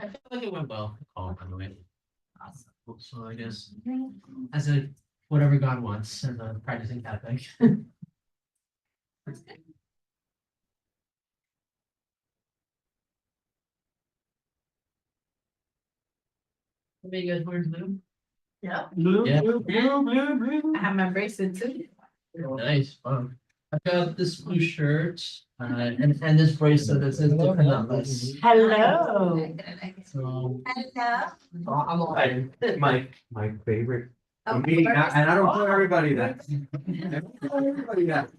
I feel like it went well. Oh, by the way. Awesome. So I guess as a whatever God wants and a practicing Catholic. What you guys wearing blue? Yeah. Blue, Yeah. blue. I have my bracelet too. Nice, fun. I've got this blue shirt, and this bracelet that says different numbers. Hello. So, Hello. I'm all right. My favorite. Oh, For me, and I don't tell everybody that. I don't tell everybody that.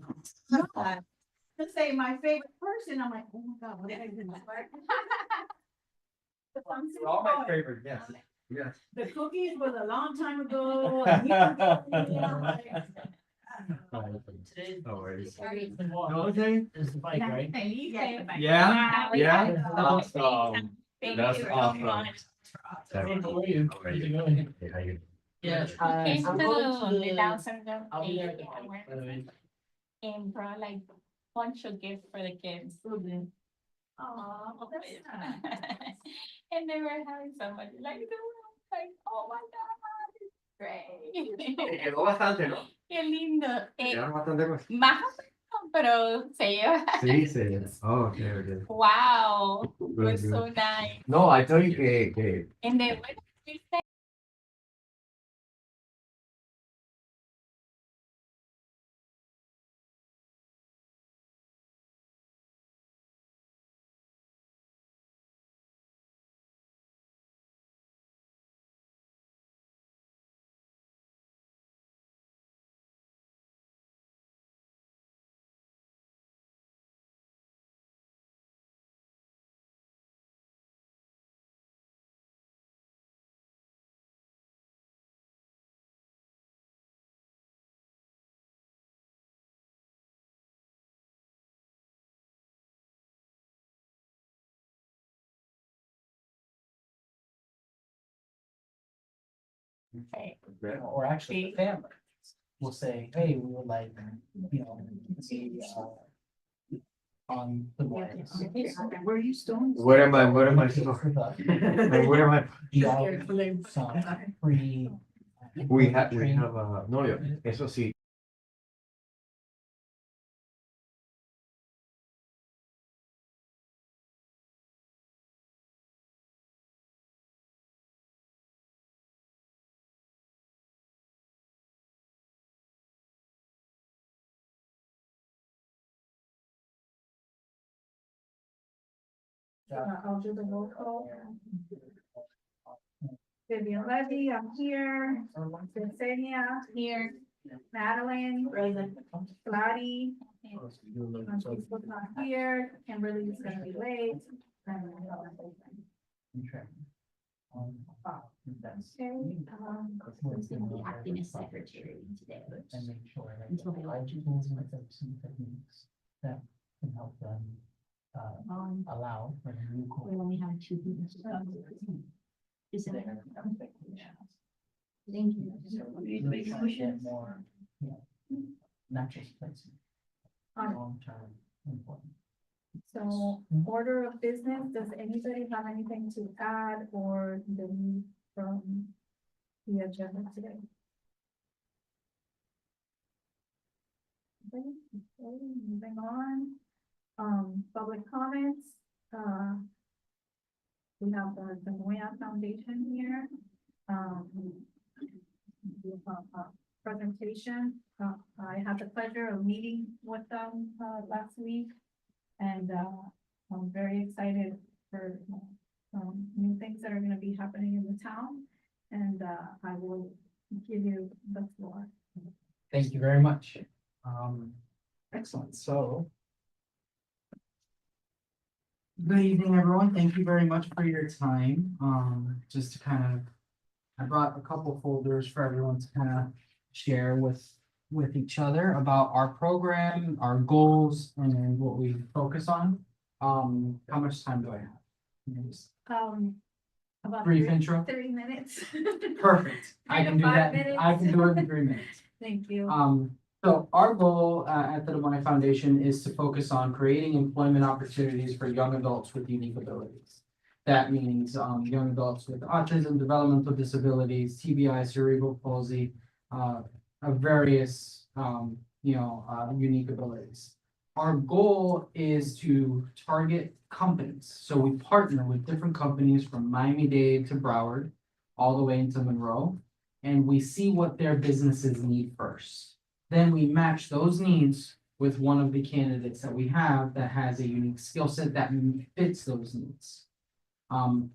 To say my favorite person, I'm like, oh my God, what did I do? They're all my favorite, yes, yes. The cookies was a long time ago. and you- Today's No worries. No, okay, is the bike, right? Yeah, yeah. Thank Awesome. That's you so awesome. much. Hey, how are you? How are How's it you? going? Hey, how you? Yeah, Came I'm to going the to downstairs of I'll be there at the bike, by the way. and brought like bunch of gifts for the kids. Aw, that's nice. And they were having so much like they were like, oh my God, it's great. Quedó bastante, ¿no? Qué lindo. Quedaron bastante cosas. Más, pero se lleva. Sí, sí. Oh, okay, okay. Wow, it Good, was so good. nice. No, I tell you que And then what did you say? Okay. Or actually, the family will say, hey, we would like, see, on the mornings. Where are you storing? what am I Where what am I? some free. We have training. no, yo, eso sí. I'll do the roll call. Vivian Levy, I'm here. Yesenia, here. Madeline. Present. Lottie. She's not here. Kimberly is gonna be late. Who's gonna be acting as secretary today? And make sure that Until they the like IT tools and some techniques that can help them allow for the new We code. only have two people. Is it? Thank you. Really try to get more, not just placement. Long-term important. So order of business, does anybody have anything to add or delete from the agenda today? Okay, moving on, public comments, we have the Moya Foundation here, presentation, I had the pleasure of meeting with them, last week. And, I'm very excited for, new things that are gonna be happening in the town. And, I will give you the floor. Thank you very much. Excellent, so. Good evening, everyone. Thank you very much for your time. Just to kind of, I brought a couple folders for everyone to kind of share with each other about our program, our goals, and what we focus on. How much time do I have? About Brief three- intro? 3 minutes. Perfect. I can do 5 that. minutes. I can do it in 3 minutes. Thank you. So our goal at the Des Moines Foundation is to focus on creating employment opportunities for young adults with unique abilities. That means, young adults with autism, developmental disabilities, TBI, cerebral palsy, of various, unique abilities. Our goal is to target companies, so we partner with different companies from Miami-Dade to Broward, all the way into Monroe, and we see what their businesses need first. Then we match those needs with one of the candidates that we have that has a unique skill set that fits those needs.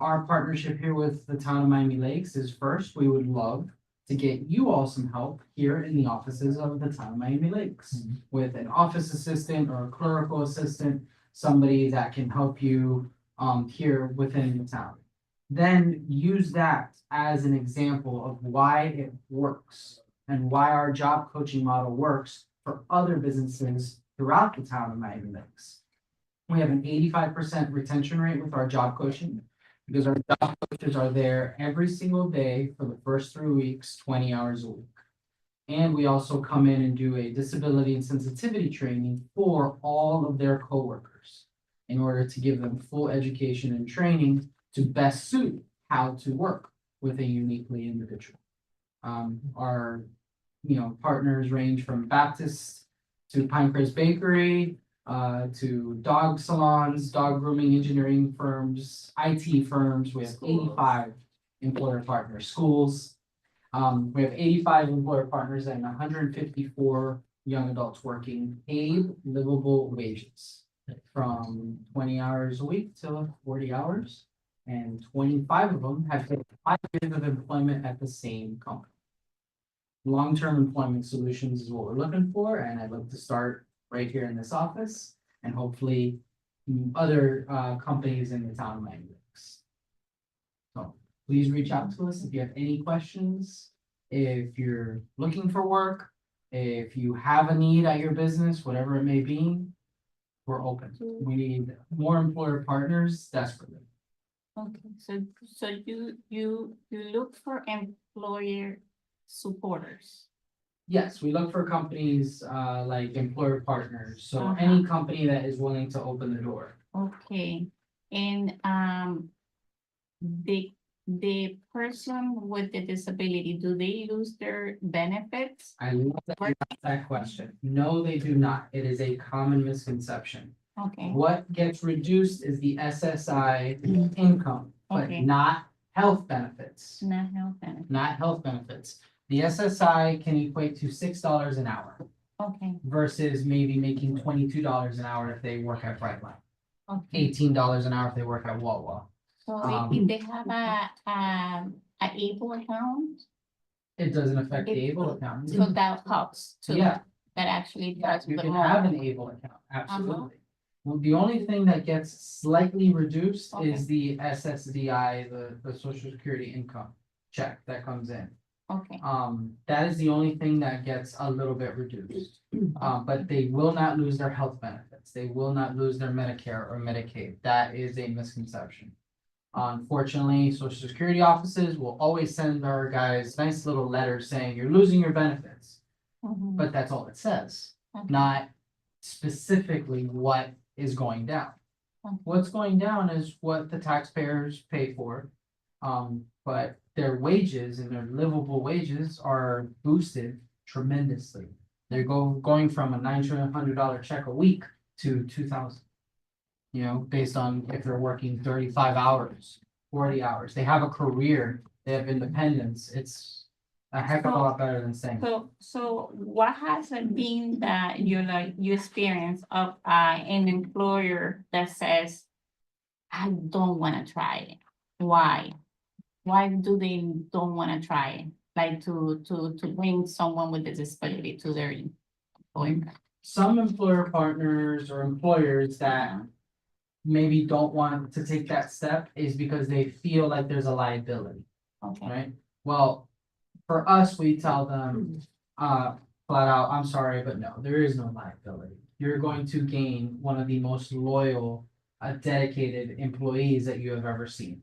Our partnership here with the town of Miami Lakes is first, we would love to get you all some help here in the offices of the town of Miami Lakes with an office assistant or a clerical assistant, somebody that can help you here within the town. Then use that as an example of why it works and why our job coaching model works for other businesses throughout the town of Miami Lakes. We have an 85% retention rate with our job coaching because our job coaches are there every single day for the first 3 weeks, 20 hours a week. And we also come in and do a disability and sensitivity training for all of their coworkers in order to give them full education and training to best suit how to work with a uniquely individual. Our partners range from Baptist to Pinecrest Bakery, to dog salons, dog grooming, engineering firms, IT firms. We have 85 employer partners, schools. We have 85 employer partners and 154 young adults working paid livable wages from 20 hours a week to 40 hours. And 25 of them have 5 years of employment at the same company. Long-term employment solutions is what we're looking for, and I'd love to start right here in this office and hopefully other companies in the town of Miami Lakes. So please reach out to us if you have any questions, if you're looking for work, if you have a need at your business, whatever it may be, we're open. We need more employer partners desperately. Okay, so you look for employer supporters. Yes, we look for companies like employer partners, so Uh-huh. any company that is willing to open the door. Okay, and the person with the disability, do they lose their benefits? I love that you asked that question. No, they do not. It is a common misconception. Okay, What gets reduced is the SSI income, but Okay. not health benefits. not health benefits. Not health benefits. The SSI can equate to $6 an hour Okay, versus maybe making $22 an hour if they work at Brightline. okay. $18 an hour if they work at Wawa. So Um, if they have a able account, It doesn't affect the It- able account. so that helps too. Yeah. That actually does. You the can more. have an able account, absolutely. Well, the only thing that gets slightly reduced is the SSDI, the social security income check that comes in. Okay, That is the only thing that gets a little bit reduced. But they will not lose their health benefits. They will not lose their Medicare or Medicaid. That is a misconception. Unfortunately, social security offices will always send our guys nice little letters saying you're losing your benefits, Mhm. but that's all it says, Okay. not specifically what is going down. Okay. What's going down is what the taxpayers pay for. But their wages and their livable wages are boosted tremendously. They're going from a $900 check a week to 2,000. Based on if they're working 35 hours, 40 hours, they have a career, they have independence, it's a heck of a lot better than saying. So what has it been that you experience of an employer that says, I don't wanna try it? Why? Why do they don't wanna try it? Like to bring someone with a disability to their employer? Some employer partners or employers that maybe don't want to take that step is because they feel like there's a liability, Okay, right? Well, for us, we tell them, flat out, I'm sorry, but no, there is no liability. You're going to gain one of the most loyal, dedicated employees that you have ever seen.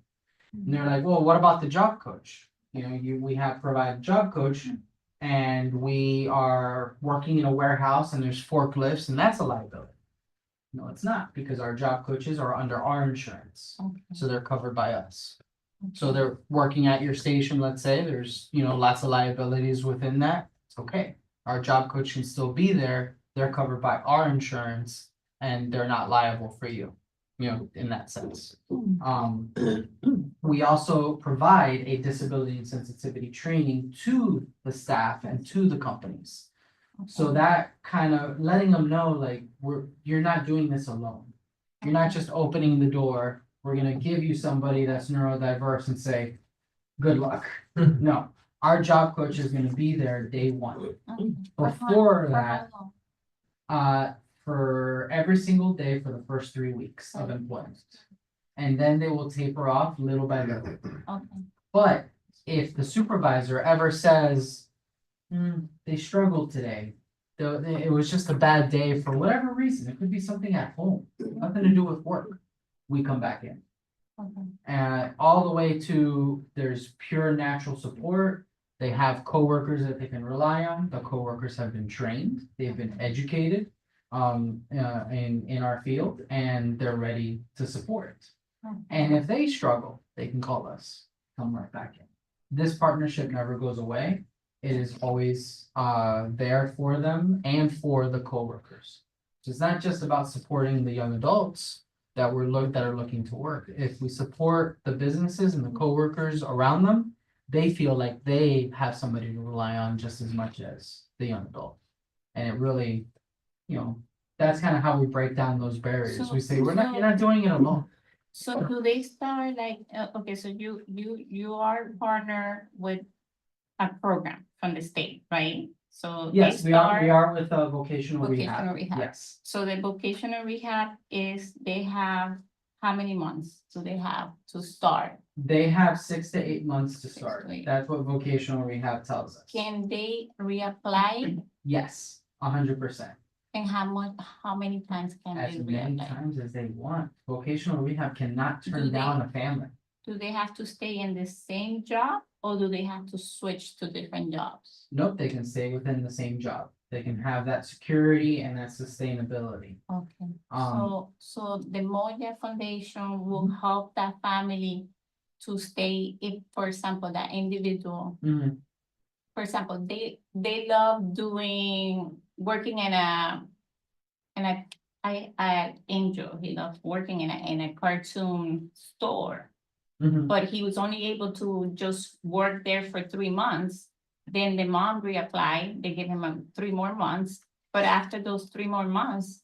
And they're like, well, what about the job coach? We have provided job coach and we are working in a warehouse and there's forklifts and that's a liability. No, it's not, because our job coaches are under our insurance, Okay. so they're covered by us. So they're working at your station, let's say, there's, lots of liabilities within that, it's okay. Our job coach can still be there, they're covered by our insurance, and they're not liable for you, in that sense. We also provide a disability and sensitivity training to the staff and to the companies. So that kind of letting them know, like, you're not doing this alone. You're not just opening the door, we're gonna give you somebody that's neurodiverse and say, good luck. No, our job coach is gonna be there day one. Okay. Before For that, how long? for every single day for the first 3 weeks of employment. And then they will taper off little by little. Okay. But if the supervisor ever says, they struggled today, it was just a bad day for whatever reason, it could be something at home, nothing to do with work, we come back in. Okay. All the way to, there's pure natural support, they have coworkers that they can rely on, the coworkers have been trained, they've been educated in our field, and they're ready to support. And if they struggle, they can call us, come right back in. This partnership never goes away. It is always there for them and for the coworkers. So it's not just about supporting the young adults that are looking to work. If we support the businesses and the coworkers around them, they feel like they have somebody to rely on just as much as the young adult. And it really, that's kind of how we break down those barriers. We say, you're not doing it alone. So do they start like, okay, so you are partner with a program from the state, right? So they Yes, we are start, with vocational Vocational rehab. rehab. Yes. so the vocational rehab they have, how many months do they have to start? They have 6 to 8 months to 6 start. to 8. That's what vocational rehab tells us. Can they reapply? Yes, 100%. And how many times can As they many reapply? times as they want. Vocational rehab cannot Do turn they- down a family. Do they have to stay in the same job or do they have to switch to different jobs? Nope, they can stay within the same job. They can have that security and that sustainability. Okay, Um, so the Moya Foundation will help that family to stay, if, for example, that individual, mhm, for example, they love working in a Angel, he loves working in a cartoon store. mhm. But he was only able to just work there for 3 months. Then the mom reapplied, they gave him 3 more months, but after those 3 more months,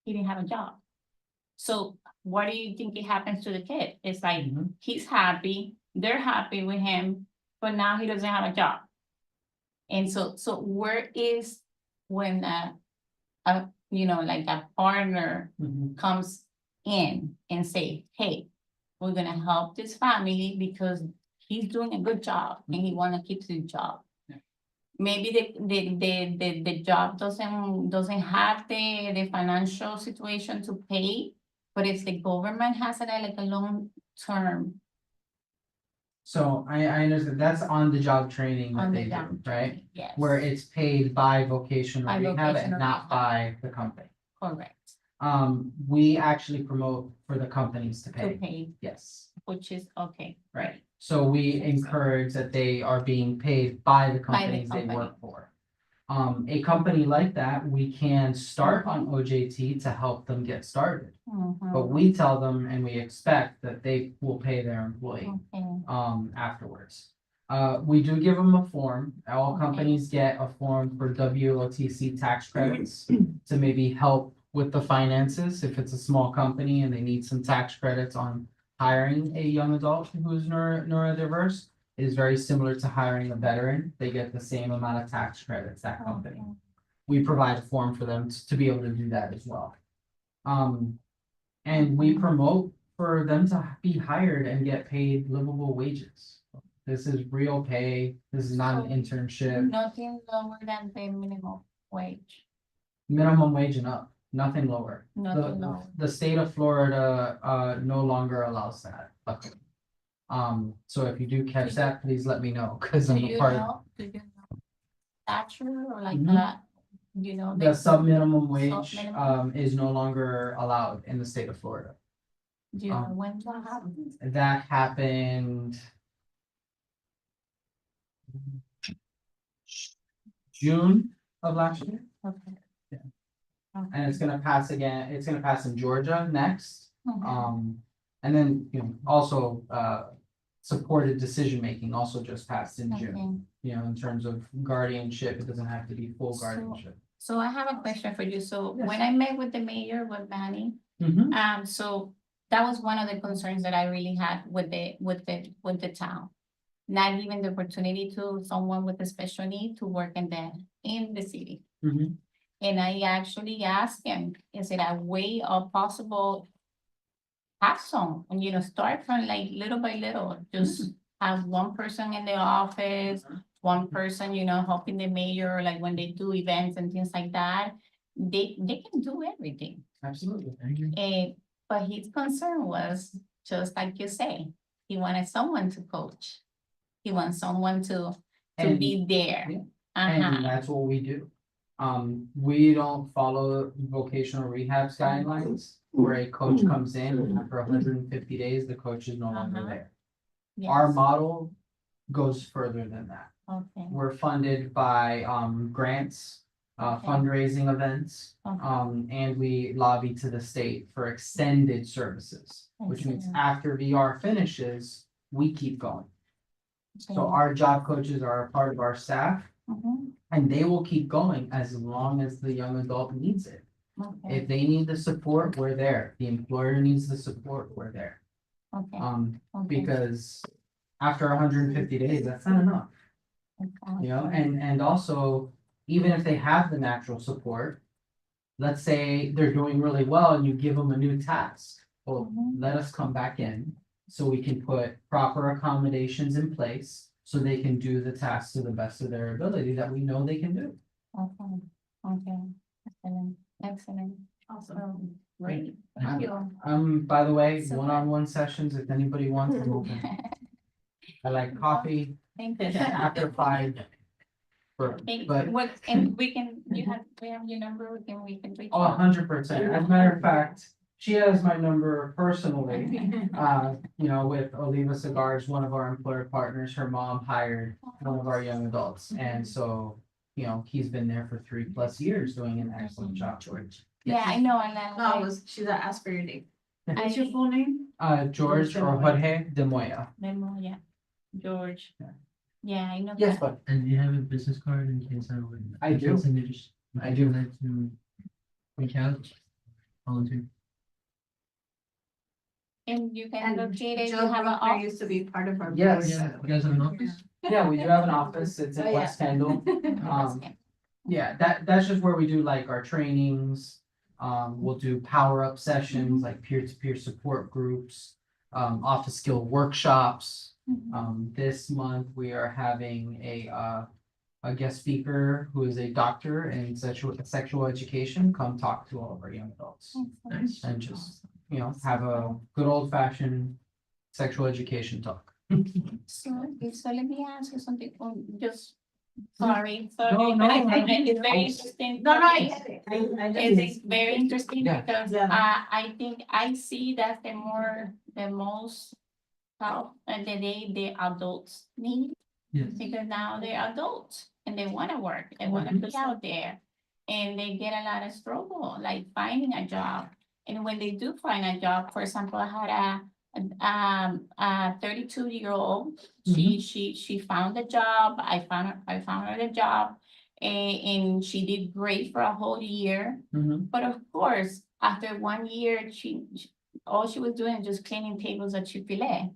he didn't have a job. So what do you think it happens to the kid? It's like, Mhm. he's happy, they're happy with him, but now he doesn't have a job. And so where is when like a partner Mhm. comes in and say, hey, we're gonna help this family because he's doing a good job and he wanna keep his job. Yeah. Maybe the job doesn't have the financial situation to pay, but if the government has it like a long term. So I understand that's on the job training that On they the do, job. right? Yes. Where it's paid by vocational By rehab and vocational not rehab. by the company. Correct, We actually promote for the companies to to pay. pay, Yes, which is okay. right. So we encourage that they are being paid by the By the companies they company. work for. A company like that, we can start on OJT to help them get started. Mhm. But we tell them and we expect that they will pay their employee Okay. afterwards. We do give them a form. All Okay. companies get a form for WOTC tax credits to maybe help with the finances if it's a small company and they need some tax credits on hiring a young adult who's neurodiverse. It is very similar to hiring a veteran. They get the same amount of tax credits, that company. Okay. We provide a form for them to be able to do that as well. And we promote for them to be hired and get paid livable wages. This is real pay. This is not an internship. Nothing lower than the minimum wage. Minimum wage and up, nothing lower. Nothing lower. The state of Florida, no longer allows that, luckily. So if you do catch that, please let me know, cause Do I'm a you part of. know, stature or like Mhm. that? You know, The sub-minimum wage, Sub-minimum. is no longer allowed in the state of Florida. do you know um, when that happened? That happened June of last year, Okay. Yeah. Okay. and it's gonna pass again, it's gonna pass in Georgia next. Okay. And then, also, supported decision-making also just passed in June. Okay. In terms of guardianship, it doesn't have to be full So- guardianship. So I have a question for you. So Yes. when I met with the mayor, with Manny, so that was one of the concerns that I really had with the town. Not giving the opportunity to someone with a special need to work in the city. Mhm. And I actually asked him, is it a way of possible have some, and start from like little by little, just have one person in the office, one person, helping the mayor, like when they do events and things like that. They can do everything. Absolutely. But his concern was, just like you say, he wanted someone to coach. He wants someone to And- be there. yeah. Uh-huh. And that's what we do. We don't follow vocational rehab's guidelines, where a coach comes in and after 150 days, the coach is no longer Uh-huh. there. Our Yes, model goes further than that. okay, We're funded by, grants, Okay. fundraising events, okay, and we lobby to the state for extended services, which means Excellent. after VR finishes, we keep going. So okay. our job coaches are a part of our staff, Mhm, and they will keep going as long as the young adult needs it. okay, If they need the support, we're there. The employer needs the support, we're there. okay, Um, okay, because after 150 days, that's not enough, okay. and also, even if they have the natural support. Let's say they're doing really well and you give them a new task. Well, Mhm. let us come back in so we can put proper accommodations in place. So they can do the task to the best of their ability that we know they can do. Okay, okay, excellent, excellent, awesome, great, thank you. By the way, So- one-on-one sessions, if anybody wants, I'm open. I like coffee Thank you. after 5. Thank- But and we have your number, we can reach Oh, out. 100%. As a matter of fact, she has my number personally. With Oliva Cigars, one of our employer partners, her mom hired one of our young adults. And so, he's been there for 3+ years doing an excellent job, George. Yeah, I know, and She's asked for your name. What's your full name? George or Jorge de Moya. yeah, George. Yeah. Yeah, I know. Yes, that. but And do you have a business card in case I would? I do. I do like to reach out, volunteer. And you can And locate it, you Joe have an Bruckner office. used to be part of our. Yes. Yeah, you guys have an office? Yeah, we do have an office. It's Oh, in yeah. West Kendall. Yeah, that's just where we do like our trainings. We'll do power-up sessions, like peer-to-peer support groups, office skill workshops. This month, we are having a guest speaker who is a doctor in sexual education, come talk to all of our young adults. Nice. And just, have a good old-fashioned sexual education talk. So let me ask you something, just, sorry, No, but no, I think it's I- very interesting. No, no, for I me. get it. I It just. is very interesting Yeah. because Yeah. I think I see that the most help and the adults need, Yes. because now they're adults and they wanna work, they wanna be out there. And they get a lot of struggle, like finding a job. And when they do find a job, for example, I had a 32-year-old, she found a job, I found her the job. And she did great for a whole year. Mhm. But of course, after 1 year, all she was doing just cleaning tables at Chick-fil-A.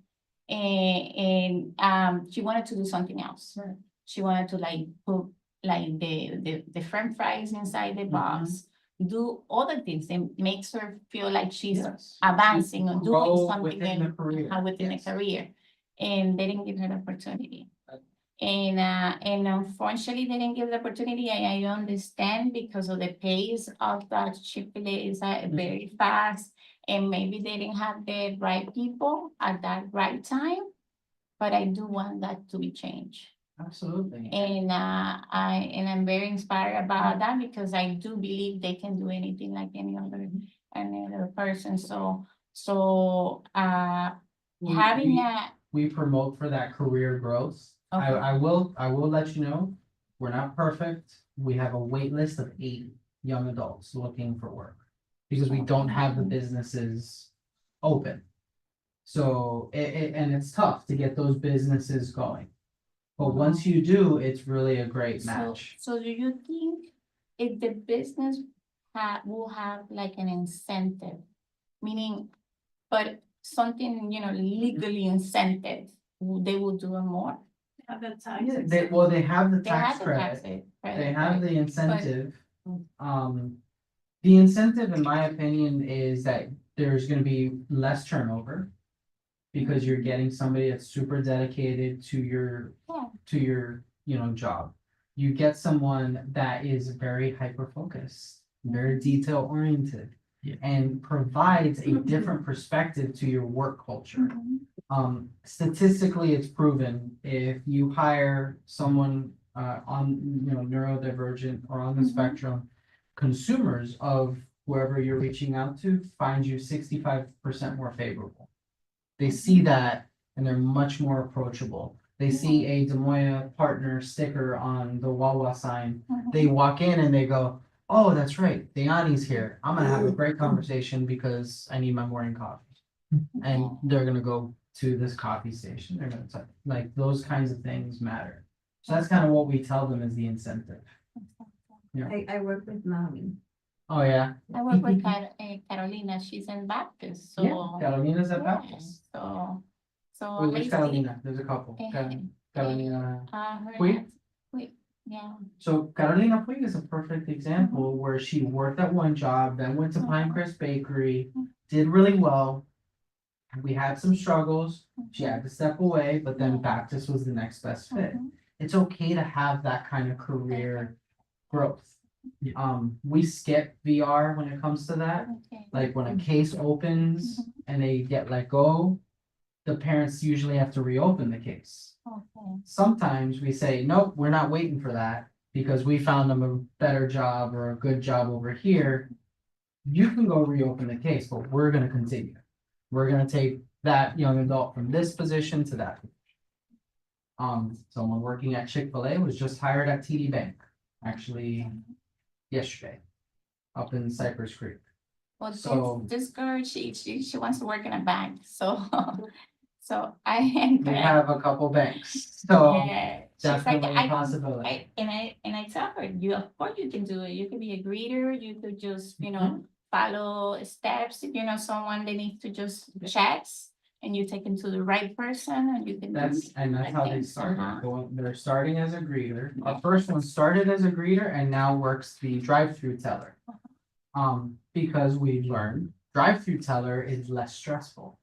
And she wanted to do something else. Right. She wanted to like put like the french fries inside the box, do other things that makes her feel like she's Yes. advancing or doing Grow something within the career. within Yes. the career. And they didn't give her the opportunity. Right. And unfortunately, they didn't give the opportunity. I understand because of the pace of that Chick-fil-A is very fast. And maybe they didn't have the right people at that right time. But I do want that to be changed. Absolutely. And I'm very inspired about that because I do believe they can do anything like any other person. So We- having we- that, We promote for that career growth. Okay. I will let you know, we're not perfect. We have a wait list of 8 young adults looking for work. Because we don't have the businesses open. So and it's tough to get those businesses going. But once you do, it's really a great so, match. so do you think if the business will have like an incentive? Meaning, but something, legally incentive, they will do it more? Have the tax. Yeah, they have the They have tax the credit. tax credit, They have right? the incentive. The incentive, in my opinion, is that there's gonna be less turnover. Because you're getting somebody that's super dedicated to your, job. You get someone that is very hyper-focused, very detail-oriented. Yeah. And provides a different perspective to your work culture. Mhm. Statistically, it's proven if you hire someone on, neurodivergent or on the Mhm. spectrum, consumers of whoever you're reaching out to find you 65% more favorable. They see that and they're much more approachable. They see a Des Moines partner sticker on the Wawa sign. They walk in and they go, "Oh, that's right, Deani's here. I'm gonna have a great conversation because I need my morning coffee." And they're gonna go to this coffee station. They're gonna like those kinds of things matter. So that's kind of what we tell them is the incentive. I work with Nami. Oh, yeah. I work with Carolina, she's in Baptist, so. Yeah, Carolina's at yeah, Baptist. So Wait, I which see, Carolina? There's a couple. Carolina. her Puig? last- Puig, yeah. So Carolina Puig is a perfect example where she worked at one job, then went to Mhm. Pinecrest Bakery, did really well. We had some struggles. She had to step away, but then Baptist was the next best fit. Mhm. It's okay to have that kind of career growth. We skip VR when it comes to that. Okay. Like when a case opens and they get let go, the parents usually have to reopen the case. Okay. Sometimes we say, nope, we're not waiting for that because we found them a better job or a good job over here. You can go reopen the case, but we're gonna continue. We're gonna take that young adult from this position to that. Someone working at Chick-fil-A was just hired at TD Bank, actually yesterday, up in Cypress Creek. Well, So- this girl, she wants to work in a bank, so, so I We encourage. have a couple banks, so Yeah, she's like, definitely a I, possibility. and I tell her, of course you can do it, you could be a greeter, you could just, Mm-hmm. follow steps, someone they need to just checks. And you take them to the right person and you can. That's how they things, started. They're starting as a greeter. Our first one started as a greeter and now works the drive-through teller. Because we learned drive-through teller is less stressful.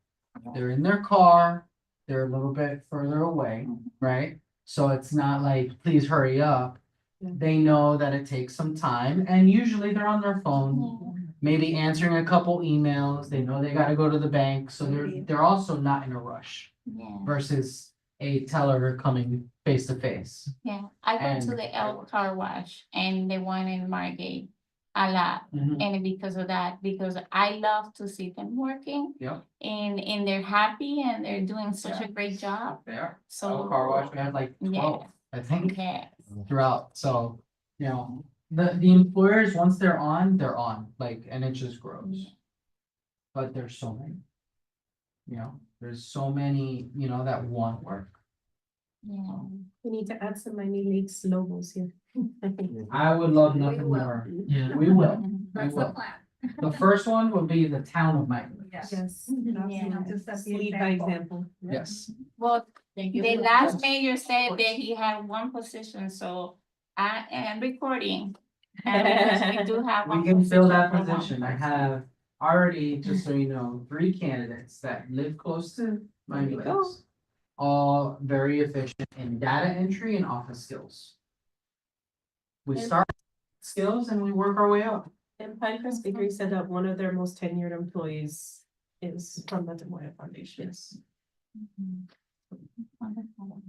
They're in their car, they're a little bit further away, right? So it's not like, please hurry up. They know that it takes some time and usually they're on their phone, maybe answering a couple emails. They know they gotta go to the bank, so they're also not in a rush Yeah, versus a teller coming face to face. yeah, I go to And- the L car wash and the one in Margate a lot. And because of that, because I love to see them working. Yep. And they're happy and they're doing such a great job, They are. so. Car wash, we have like 12, I think, Yeah, throughout, so, the employers, once they're on, like, and it just grows. But there's so many. There's so many, that want work. yeah. We need to add some Miami Lakes logos here. I would love nothing more. Yeah. We will. We That's the will. plan. The first one would be the town of Miami. Yes. Yes. Yeah. Just set the Lead by example. Yes. Well, Thank you. the last mayor said that he had one position, so I am recording. And we do have We one. can fill that for one position. I person. have already, just so you know, 3 candidates that live close to Miami There you go. Lakes. All very efficient in data entry and office skills. We And- start with skills and we work our way up. And Pinecrest Bakery said that one of their most tenured employees is from the Des Moines Foundation. Yes. Mhm. Wonderful.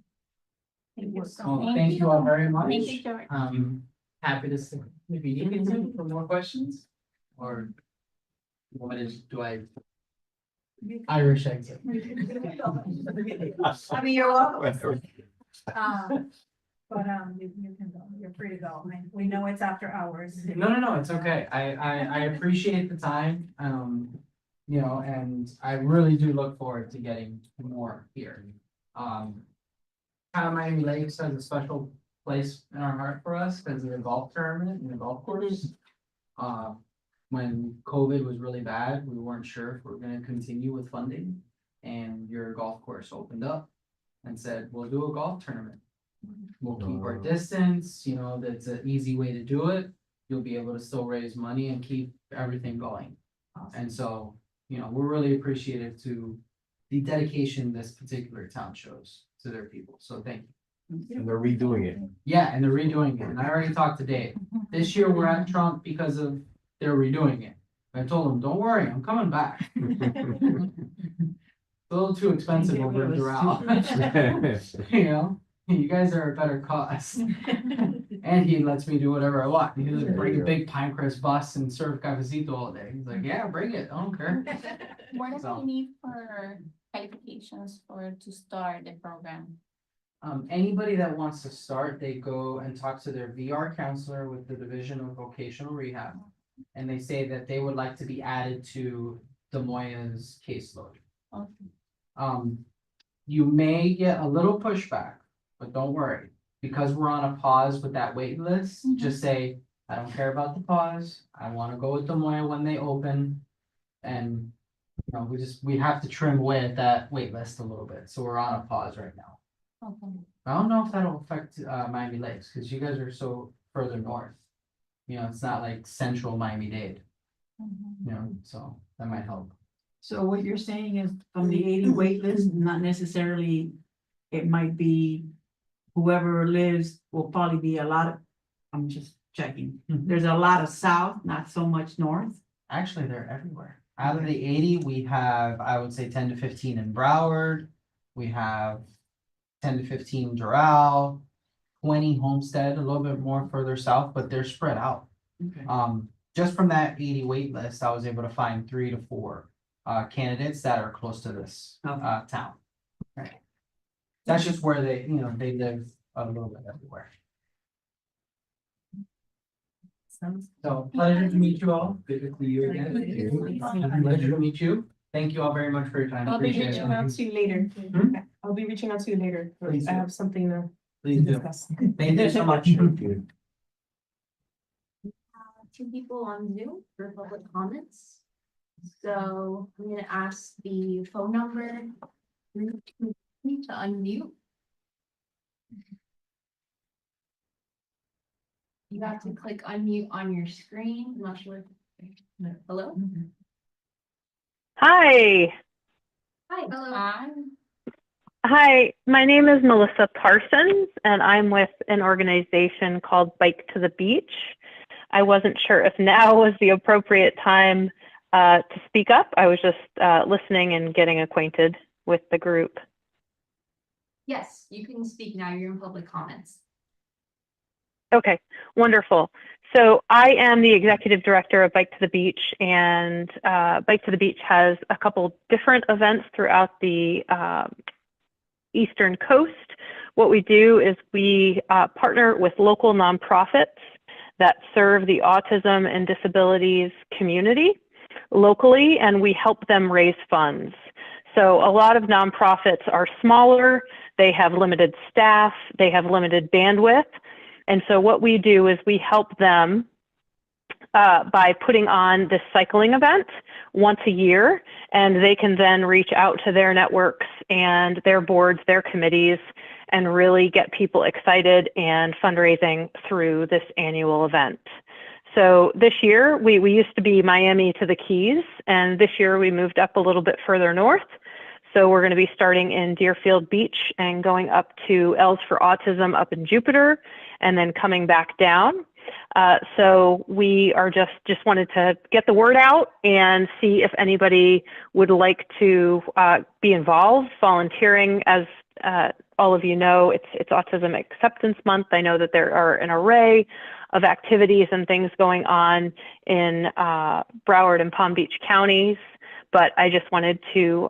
Thank you so Well, much. thank you all very much. Thank you, George. Happy to see, if you need me to for more questions, or what is, do I? Irish exit. I mean, you're welcome. But, you can go, you're free to go. We know it's after hours. No, it's okay. I appreciate the time, you know, and I really do look forward to getting more here. Town of Miami Lakes has a special place in our heart for us because of the golf tournament and the golf course. When COVID was really bad, we weren't sure if we were gonna continue with funding, and your golf course opened up and said, we'll do a golf tournament. We'll keep our distance, you know, that's an easy way to do it. You'll be able to still raise money and keep everything going. And so, you know, we're really appreciative to the dedication this particular town shows to their people. So thank you. And they're redoing it. Yeah, and they're redoing it. And I already talked to Dave. This year we're at Trump because of they're redoing it. I told him, don't worry, I'm coming back. It's a little too expensive over in Doral. You know, you guys are a better cost. And he lets me do whatever I want. He doesn't bring a big Pinecrest bus and serve cafecito all day. He's like, yeah, bring it, I don't care. What do So- we need for qualifications to start the program? Anybody that wants to start, they go and talk to their VR counselor with the Division of Vocational Rehab. And they say that they would like to be added to Des Moines' caseload. Okay. You may get a little pushback, but don't worry, because we're on a pause with that wait list, just say, I don't care about the pause, I wanna go with Des Moines when they open. And, you know, we have to trim away at that wait list a little bit, so we're on a pause right now. Okay. I don't know if that'll affect, Miami Lakes, cause you guys are so further north. You know, it's not like central Miami-Dade, you know, so that might help. So what you're saying is from the 80 wait list, not necessarily, it might be whoever lives will probably be a lot of, I'm just checking. There's a lot of south, not so much north. Actually, they're everywhere. Out of the 80, we have, I would say 10 to 15 in Broward. We have 10 to 15 Doral, 20 Homestead, a little bit more further south, but they're spread out. Okay. Just from that 80 wait list, I was able to find 3 to 4 candidates that are close to this Okay. town. Right. That's just where they, you know, they live a little bit everywhere. So pleasure to meet you all. Good to see you again. Pleasure to meet you. Thank you all very much for your time. I'll be Appreciate reaching it. out to you later. Hmm? I'll be reaching out to you later. Please I do. have something to Please do. discuss. Thank you so much. Two people on Zoom for public comments. So I'm gonna ask the phone number to unmute. You have to click unmute on your screen. I'm not sure. Hello? Hi. Hi, hello. Hi, my name is Melissa Parsons, and I'm with an organization called Bike to the Beach. I wasn't sure if now was the appropriate time to speak up. I was just listening and getting acquainted with the group. Yes, you can speak now. You're in public comments. Okay, wonderful. So I am the executive director of Bike to the Beach, and Bike to the Beach has a couple different events throughout the Eastern Coast. What we do is we partner with local nonprofits that serve the autism and disabilities community locally, and we help them raise funds. So a lot of nonprofits are smaller, they have limited staff, they have limited bandwidth. And so what we do is we help them by putting on this cycling event once a year, and they can then reach out to their networks and their boards, their committees, and really get people excited and fundraising through this annual event. So this year, we used to be Miami to the Keys, and this year we moved up a little bit further north. So we're going to be starting in Deerfield Beach and going up to L's for Autism up in Jupiter, and then coming back down. So we are just wanted to get the word out and see if anybody would like to be involved, volunteering as all of you know, it's Autism Acceptance Month. I know that there are an array of activities and things going on in Broward and Palm Beach counties, but I just wanted to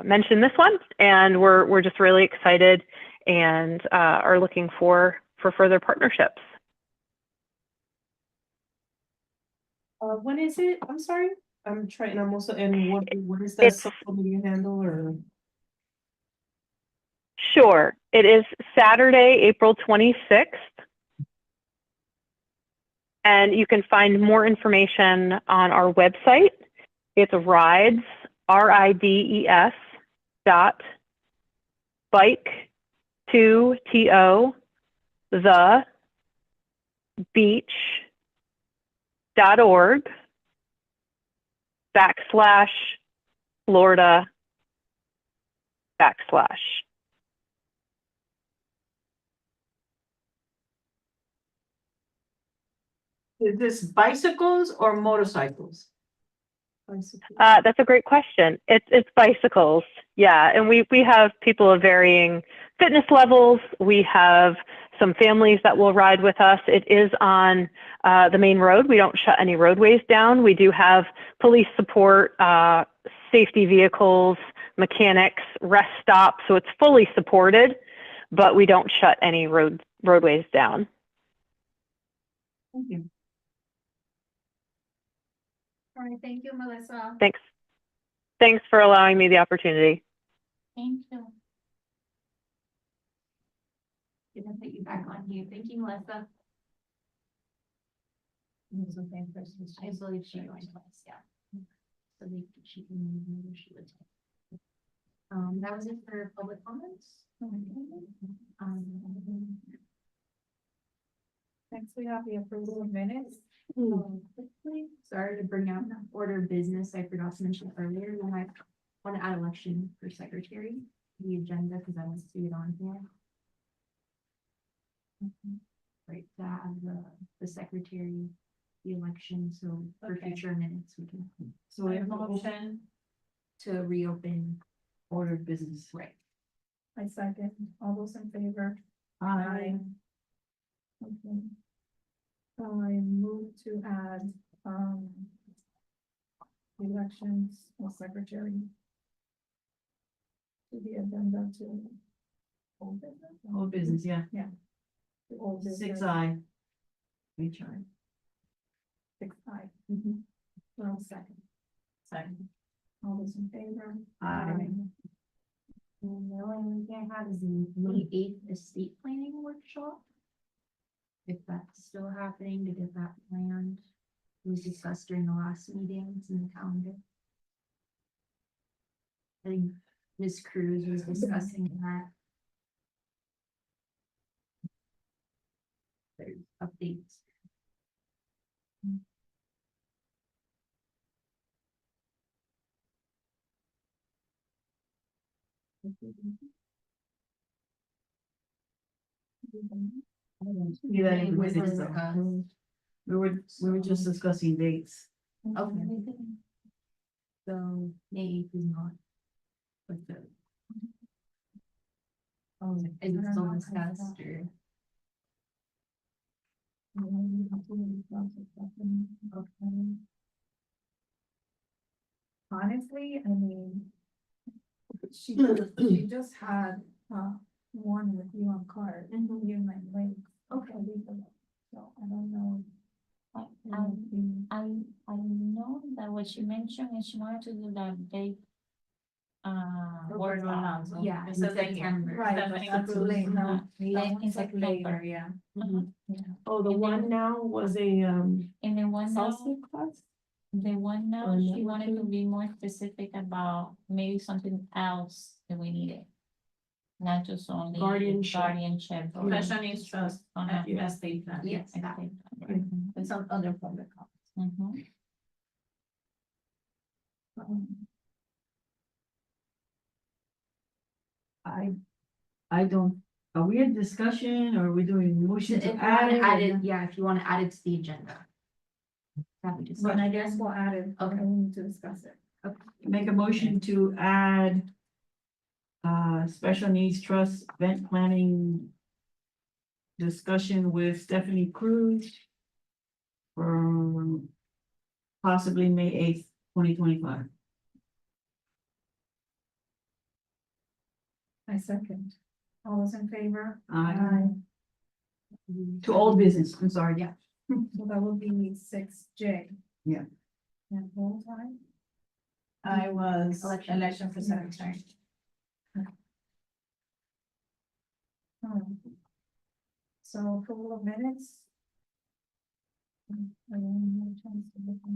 mention this one, and we're just really excited and are looking for further partnerships. When is it? I'm sorry. I'm trying, I'm also, and what is that It's- social media handle or? Sure, it is Saturday, April 26th. And you can find more information on our website. It's rides, RIDES dot bike to TO the beach.org /Florida /. Is this bicycles or motorcycles? That's a great question. It's bicycles, yeah, and we have people of varying fitness levels. We have some families that will ride with us. It is on the main road. We don't shut any roadways down. We do have police support, safety vehicles, mechanics, rest stops, so it's fully supported, but we don't shut any roadways down. Thank you. All right, thank you, Melissa. Thanks. Thanks for allowing me the opportunity. Thank you. Gonna put you back on here. Thank you, Melissa. I believe she joined us, yeah. So she can remember she would. That was it for public comments. Next, we have the approval of minutes. Quickly, sorry to bring out order of business. I forgot to mention earlier, when I want to add election for secretary, the agenda, because I don't see it on here. Right, to have the secretary, the election, so for Okay. future minutes, we can. So we have a Motion, To reopen, order of business. right. I second, all those in favor? Aye. Okay. I move to add, elections of secretary to the agenda to old business. Old business, yeah. To old business. 6I. HR. 6I. Mm-hmm. Well, second. Second. All those in favor? Aye. And the only one we can have is the May 8th estate planning workshop. If that's still happening, to get that planned. It was discussed during the last meeting, it's in the calendar. I think Ms. Cruz was discussing that. There's updates. See that in Was minutes, discussed. though. We were just discussing dates. Okay. So May 8th is not. But the. Oh, is it still discussed or? Honestly, I mean. She just had, one with you on card, and you and my link. Okay. So I don't know. I know that what she mentioned is she wanted to do that date. Workshop. Yeah, in So they can- September. Right, but Definitely. that's late now. Late in It's like September. later, yeah. Oh, the And one then- now was a, And then one now, salsa class? the one now, Or she wanted to networking? be more specific about maybe something else that we needed. Not just only Guardianship. but Special trust. estate plan. Yes, that. And some other public comments. I don't, are we in discussion or are we doing motion If to you add wanna it? add or it, not? yeah, if you want to add it to the agenda. That we just. But I guess we'll add it, Okay. we need to discuss it. Make a motion to add Special Needs Trust event planning discussion with Stephanie Cruz for possibly May 8th, 2025. I second. All those in favor? To old business, I'm sorry, yeah. So that will be 6J. Yeah. And whole time? I was Election. for secretary. So approval of minutes? Anyone have a chance to look at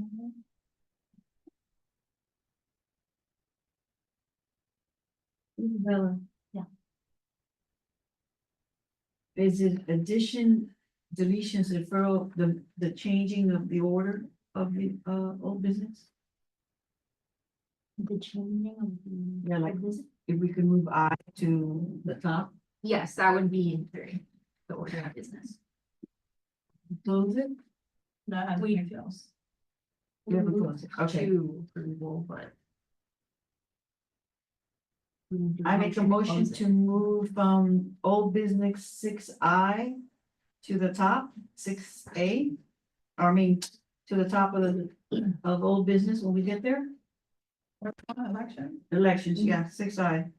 them? Yeah. Is it addition, deletions, referral, the changing of the order of the, old business? The changing of the. Yeah, like if we could move I to the top, Yes, that would be in the order of business. close it? That has We- anything else. You haven't closed it, okay. To approval, but. I make a motion to move from old business 6I to the top, 6A. Or I mean, to the top of of old business when we get there. Election? Elections, yeah, 6I.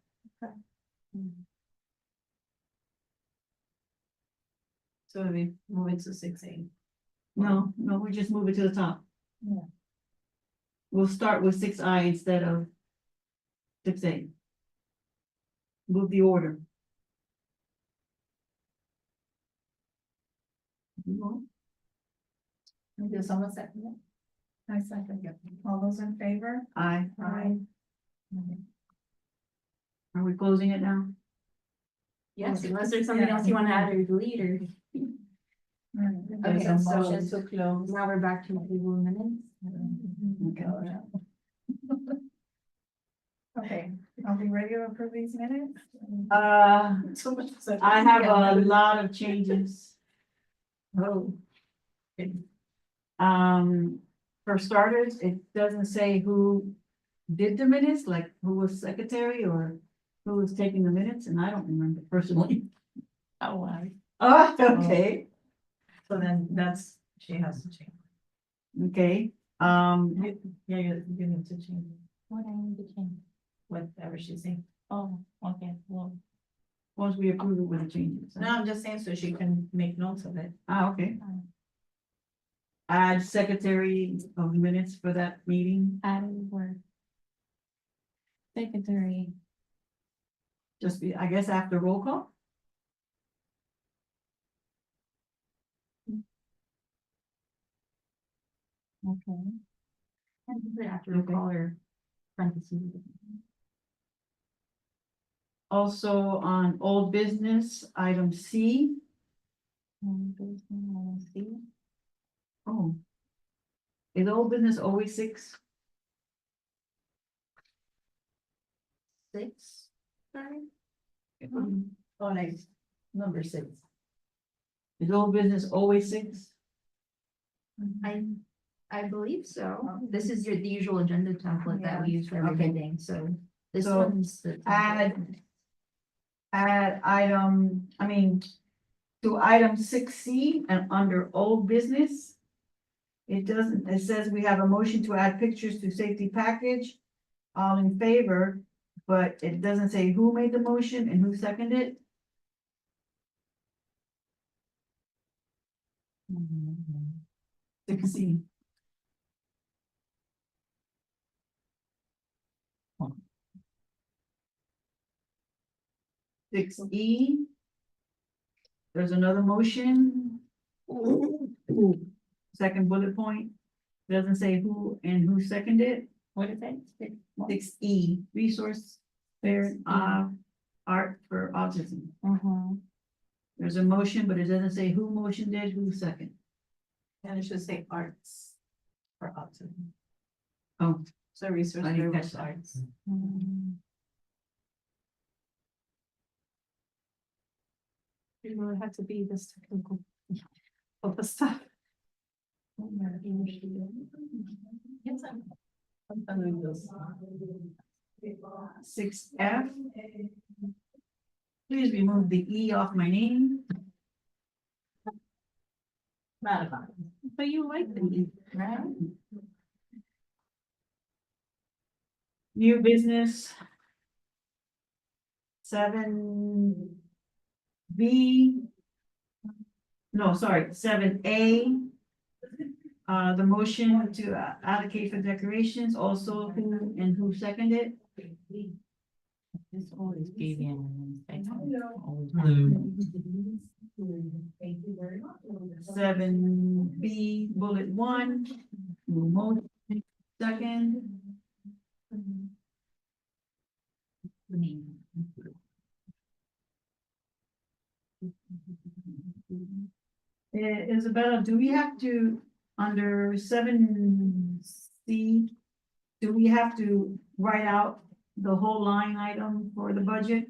So we move it to 6A. No, we just move it to the top. Yeah. We'll start with 6I instead of 6A. Move the order. Does someone second it? I second it. All those in favor? Aye. Aye. Are we closing it now? Yes, unless there's something else you want to add or delete or. Okay, Okay, so motion to close. now we're back to approval minutes. Okay, are we ready to approve these minutes? So much. I have a lot of changes. Oh. For starters, it doesn't say who did the minutes, like who was secretary or who was taking the minutes, and I don't remember personally. Oh, wow. Oh, okay, So then that's, she has to change. okay, Yeah, you need to change What I need to change? whatever she's saying. Oh, okay, well, once we approve it with the changes. No, I'm just saying so she can make notes of it. Okay. Add secretary of minutes for that meeting, added word. Secretary, just be, I guess, after roll call. okay. And put it after a Okay. call or parentheses. Also on old business, item C. See, Oh. Is old business always 6? 6, sorry. Oh, like number 6. Is old business always 6? I believe so. This is the usual agenda template that we use for every Okay. meeting, so this So, one's the. Add item, to item 6C and under old business. It says we have a motion to add pictures to safety package. All in favor, but it doesn't say who made the motion and who seconded it. 6C. Six E. There's another motion. Second bullet point. Doesn't say who and who seconded it. what is that? 6E, resource fair, art for autism. There's a motion, but it doesn't say who motioned it, who second. And it should say arts for autism. Oh, So resource. I didn't for catch that. arts. You know, it had to be this technical. Of the stuff. Yes, I'm doing this. 6F, Please remove the E off my name. Not about it. But you like the E, right? New business. 7B. No, sorry, 7A. The motion to allocate for decorations, also who seconded? It's always Vivian. Hello. 7B, bullet 1, motion, second. Isabella, do we have to, under 7C, do we have to write out the whole line item for the budget?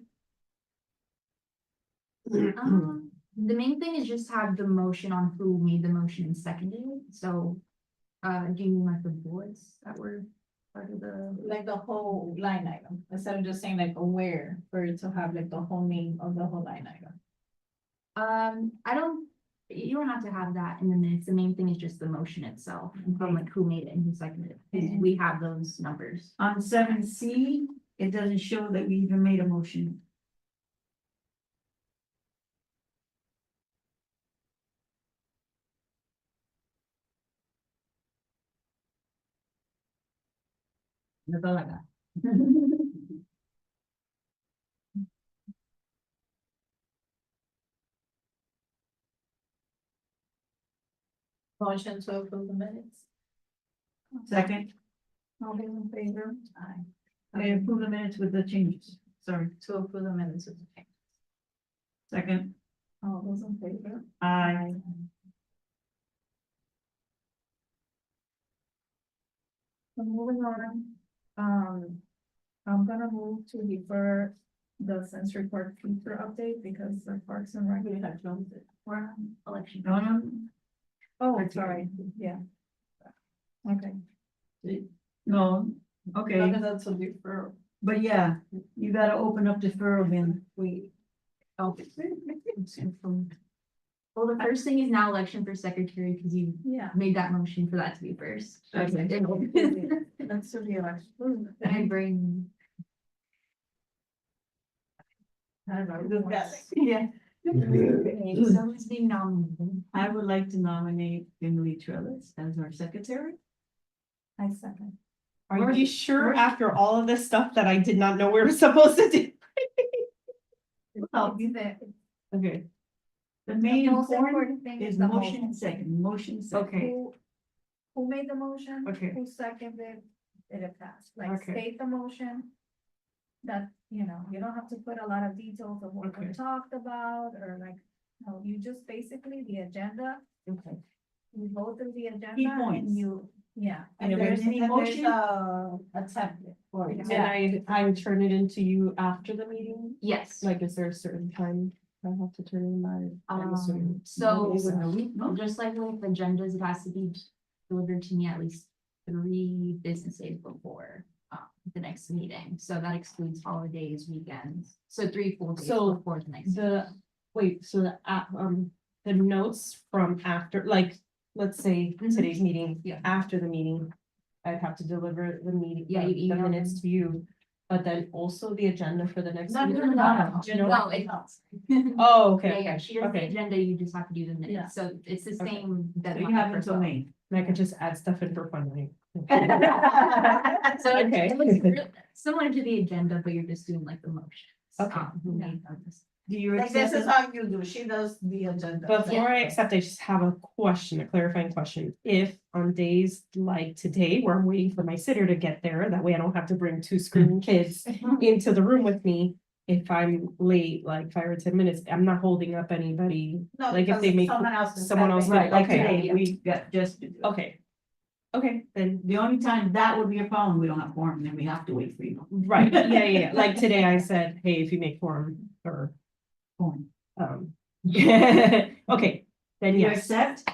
The main thing is just have the motion on who made the motion and seconded it, so. Do you mean like the boards that were part of the? Like the whole line item, instead of just saying like where, for it to have like the whole name of the whole line item. You don't have to have that in the minutes, the main thing is just the motion itself, and from like who made it and who seconded it, because we have those numbers. On 7C, it doesn't show that we even made a motion. That's all I got. Motion to approve the minutes. Second, All those in favor? Aye. I approve the minutes with the changes, sorry, To approve the minutes of the change. second, All those in favor? I. So moving on, I'm gonna move to defer the sensory park future update because the Parks and Rec. Or election. No, Oh, sorry, yeah. Okay. no, okay, That's a defer. but yeah, you gotta open up deferral bin. Wait. Well, the first thing is now election for secretary, because you Yeah. made that motion for that to be first. Okay. That's to the election. My brain. I don't know. Yeah. Someone's being nominated. I would like to nominate Emily Trellis as our secretary. I second. Are you sure after all of this stuff that I did not know we were supposed to do? Oh, okay. The main most important thing is the motion second, motion second. Okay. Who made the motion? Okay. Who seconded? Did it pass? Like Okay. state the motion. That, you don't have to put a lot of details of what we Okay. talked about, or like, no, you just basically the agenda. Okay. You go through the agenda. Key and points. Yeah. And if there's any motion, A template for it. And I turn it into you after the meeting? Yes. Like, is there a certain time I have to turn in my? I'm assuming. So, within a week, no? just like with agendas, it has to be delivered to me at least 3 business days before the next meeting. So that excludes holidays, weekends. So 3 full days So before the next. Wait, so the notes from after, like, let's say Mhm. today's meeting, Yeah. after the meeting, I'd have to deliver the meeting, Yeah, you the email minutes them. to you, but then also the agenda for the next. No, meeting? no, No, it helps. Oh, Yeah, okay, yeah, she does the Okay. agenda, you just have to do the Yeah. minutes, so it's the Okay. same. So deadline you have for until both. May. and I could just add stuff in for fun, right? So Okay. it looks similar to the agenda, but you're just doing like the motions. Okay. Who made those. Do you Like accept this is it? how you do, she does the agenda. Before I accept, I just have a question, a clarifying question. If on days like today, where I'm waiting for my sitter to get there, that way I don't have to bring 2 screaming kids into the room with me. If I'm late, like 5 or 10 minutes, I'm not holding up anybody. No, Like if they because make someone else Right, like Okay. today, we got just. to do it. Okay. Okay, then, The only time that would be a problem, we don't have quorum, then we have to wait for you. right, yeah, like today I said, hey, if you make form or, Quorum. okay, then You yes, accept?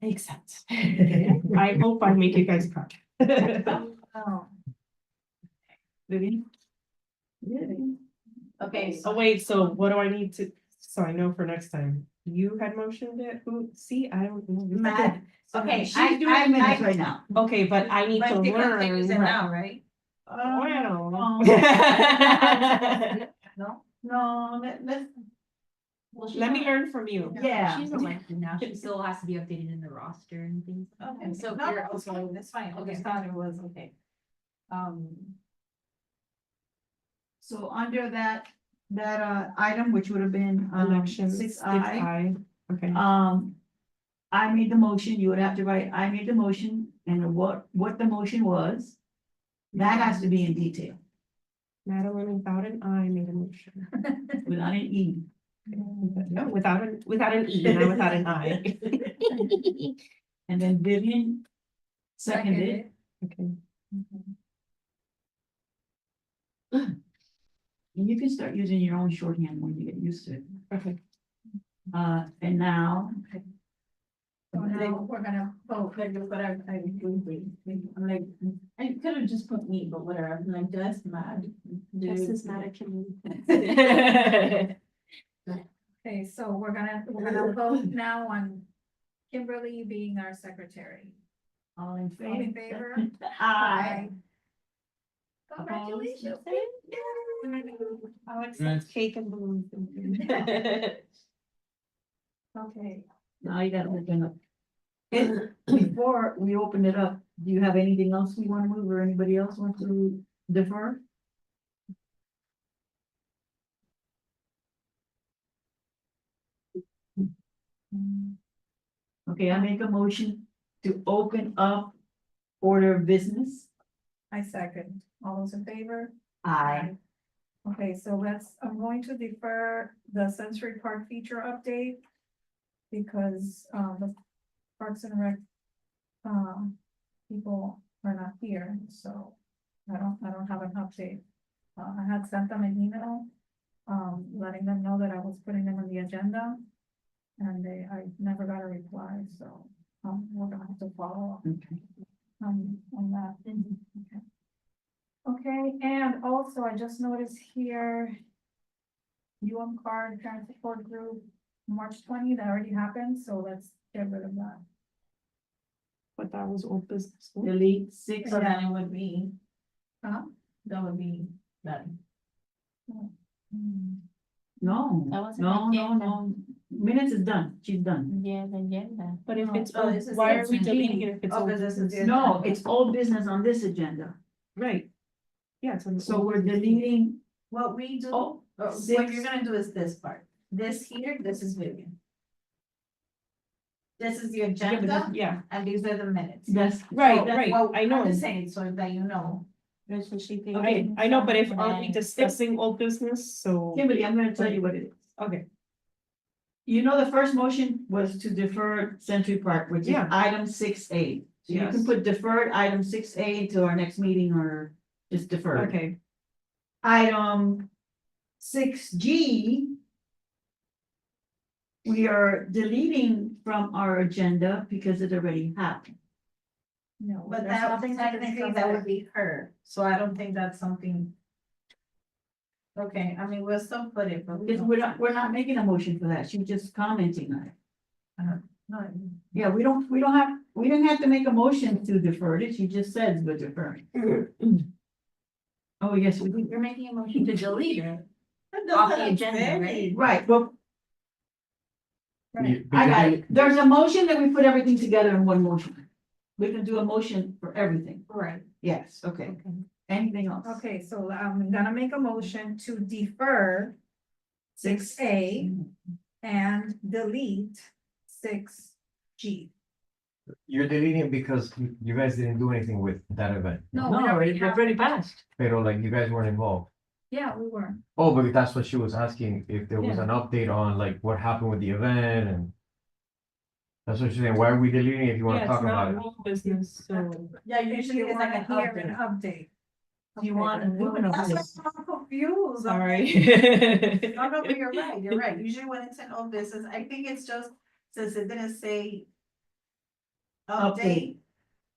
I accept. I hope I make you guys proud. Oh, Vivian? Vivian? Okay, Oh, wait, so what do I need to, so I know for next time? You had motioned it, who, see, I don't know. Matt, okay, She's doing minutes right now. Okay, but I need to learn. now, right? Well. No? No, let's, Let me learn from you. yeah. She's elected now, she still has to be updated in the roster and things. Okay, So no, you're that's fine, that's fine, I Okay. just thought it was, okay. So under that item, which would have been, Elections. 6I, Okay. I made the motion, you would have to write, I made the motion, and what the motion was. That has to be in detail, Madeline without an I made a motion. without an E. No, without an E, not without an I. And then Vivian seconded. Okay. And you can start using your own shorthand when you get used to it. Okay. And now, So now we're gonna vote, whatever, I'm like, I could have just put me, but whatever, I'm like, just mad. Just as mad at okay, so we're gonna vote now on Kimberly being our secretary. all in All in favor? favor? Aye. Congratulations. I'll accept cake and balloons. Okay, Now you gotta open up. And before we open it up, do you have anything else we want to move or anybody else want to defer? Okay, I make a motion to open up order of business. I second. All those in favor? Aye. Okay, so I'm going to defer the Sensory Park feature update. Because, the Parks and Rec, people are not here, so I don't have an update. I had sent them an email, letting them know that I was putting them on the agenda. And I never got a reply, so, we're gonna have to follow up, Okay. on that. Okay. Okay, and also I just noticed here. Card Parent Support Group, March 20, that already happened, so let's get rid of that. But that was old business. Delete 6. So then it would be, Huh? that would be that. No, That was no, an no, agenda. no. Minutes is done. She's done. Yeah, the agenda. But if No, it's, oh, old, this is why the are we agenda. deleting it if it's Oh, old 'cause this is business? the- No, it's old business on this agenda. Right. Yeah, it's on. So we're deleting, What we do, oh, what six. you're gonna do is this part. This here, this is Vivian. This is the Yeah, but agenda, that- yeah, and these are the minutes. That's. right, So that's right, what I know. I'm just saying, so that you know. That's what she did. Okay, I know, but if, aren't we Yeah. discussing old business, so, Kimberly, I'm gonna tell you what it is. okay, You know, the first motion was to defer Century Park, which is Yeah. item 6A. So you can Yes. put deferred item 6A to our next meeting or just defer. okay, Item 6G. We are deleting from our agenda because it already happened. No. But there's that nothing technically from that would be her, so I don't think that's something. Okay, I mean, we'll still put it, but we Because don't. we're not making a motion for that. She's just commenting on it. No, Yeah, we didn't have to make a motion to defer it. She just says we're deferring. Oh, yes, we did. You're making a motion to delete it. Off the agenda, right? Right, well, You- I got because it. There's a motion that we put everything together in one motion. We can do a motion for everything. Right. Yes, okay. Anything else? Okay, so I'm gonna make a motion to defer 6A and delete 6G. You're deleting it because you guys didn't do anything with that event. No, we No, already it's have already it. passed. Pero like you guys weren't involved. Yeah, we were. Oh, but that's what she was asking, if there was Yeah. an update on like what happened with the event and. That's what she's saying, why are we deleting it if you wanna yeah, talk it's about not it? old business, so. Yeah, Usually it's like a hear an update. You want to do an That's update? why I'm confused. I'm Sorry. like, No, no, but you're right, usually when it's an old business, I think it's just, since it didn't say. Update,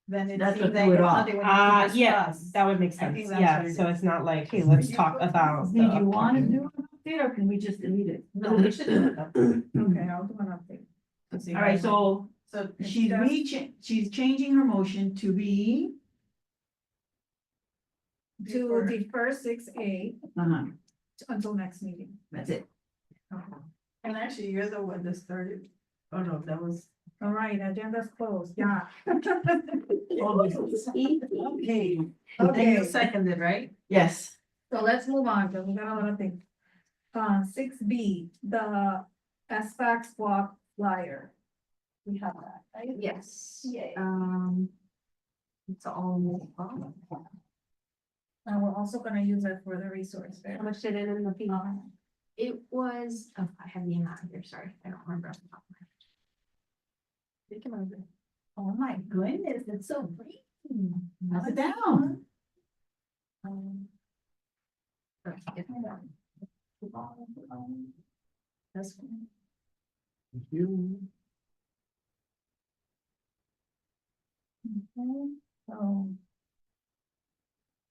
then it That's seems what like threw it it's off. something we need to Yeah, discuss. that would make I think sense. that's Yeah, what it so is. it's not like, hey, let's talk about. Did you the wanna upcoming- do an update or can we just delete it? No, we should do it. Okay, I'll do an update. Let's see All right, how- so So she's changing her motion to be, to defer 6A uh-huh, until next meeting. that's it. And actually, you're the one that started. Oh, no, that was. All right, agenda's closed, yeah. Okay. Okay. And you seconded, right? Yes. So let's move on, because we got a lot of things. 6B, the SFAX walk flyer. We have that, right? Yes. Yay. It's all. And we're also gonna use it for the resource fair. How much did it end up being? It was, oh, I have the amount here, sorry, I don't remember off the top of my head. Oh my goodness, it's so great. Pass it down. Okay, if I don't- That's fine. Thank you. So,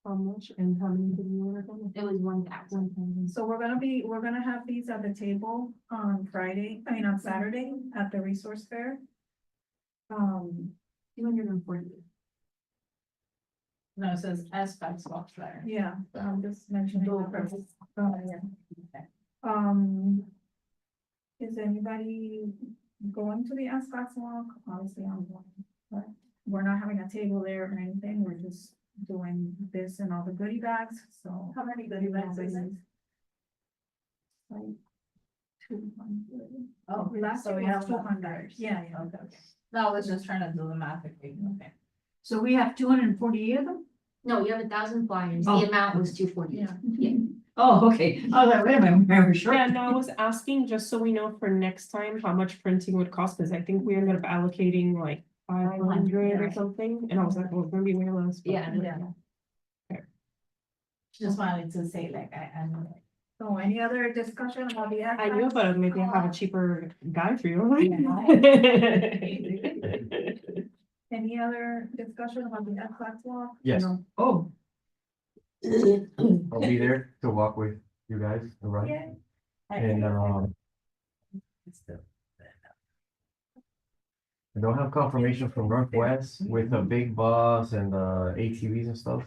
How much and how many did you order? It was 1,000. so we're gonna have these at the table on on Saturday at the resource fair. 240. No, it says SFAX walk flyer. Yeah, I'm just mentioning. Dual that. purpose. Yeah. Um. Is anybody going to the SFAX walk? Obviously, I'm going, but we're not having a table there or anything, we're just doing this and all the goodie bags, so. How many goodie bags is it? Like 200. Oh, Last so year we was have 200. Yeah, yeah. Okay. No, I was just trying to do the math. Okay. So we have 248 of them? No, you have 1,000 flyers, Oh. the amount was 240. Yeah. Oh, okay. I was like, wait a minute, remember sure. Yeah, no, I was asking just so we know for next time how much printing would cost, because I think we ended up allocating like 500 or yeah. something, and I was like, well, it's gonna be way less. but- Yeah. Just wanted to say like, I know. So any other discussion about the? I knew, but maybe I have a cheaper guy for you. Any other discussion about the SFAX walk? Yes, Oh. I'll be there to walk with you guys, all right? Yay. And, I don't have confirmation from Northwest with the big bus and the ATVs and stuff.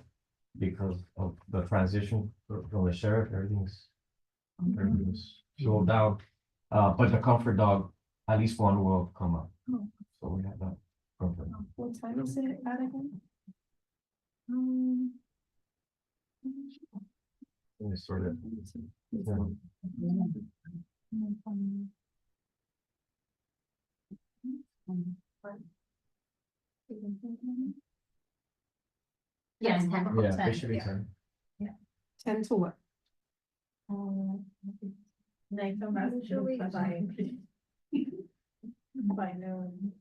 Because of the transition from the sheriff, everything's slowed down. But the comfort dog, at least one will come up. Oh. So we have that. Comfort. What time is it at again? Let me sort it. Yeah. Yes, 10. Yeah, it should be 10. 10 to what? Like, so that's usually by noon.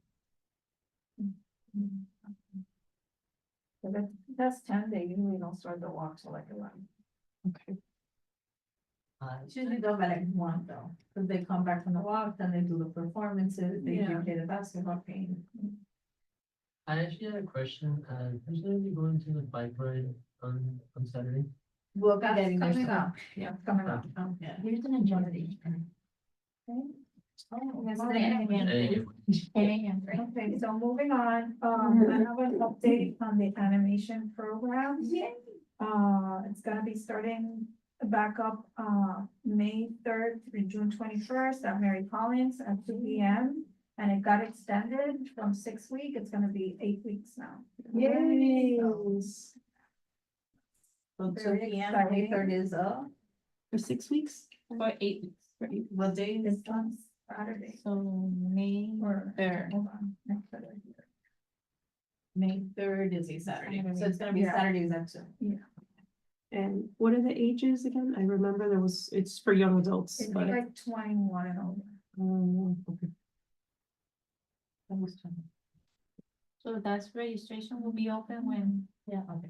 So that's 10, they usually don't start the walk till like 11. Okay. It's usually done by like 1 though, because they come back from the walk, then they do the performances, they Yeah. play the basketball game. I actually had a question, who's gonna be going to the bike ride on Saturday? We'll be That's getting there coming soon. up, yeah, coming up. Yeah. Here's an agenda. Okay, so moving on, I have an update on the animation program. It's gonna be starting back up, May 3rd through June 21st at Mary Collins at 2 p.m. And it got extended from 6 weeks, it's gonna be 8 weeks now. Yay. So, So Very 2 p.m. exciting. May 3rd is For 6 weeks? Or 8 weeks, right? what day is It's on Saturday. So May Or, 3rd. hold on, next Saturday. May 3rd is a Saturday, so it's gonna be Yeah. Saturdays at 2. And what are the ages again? I remember it's for young adults, It's but. like 21 and older. Okay. That was 20. So that's registration will be open when? Yeah, okay.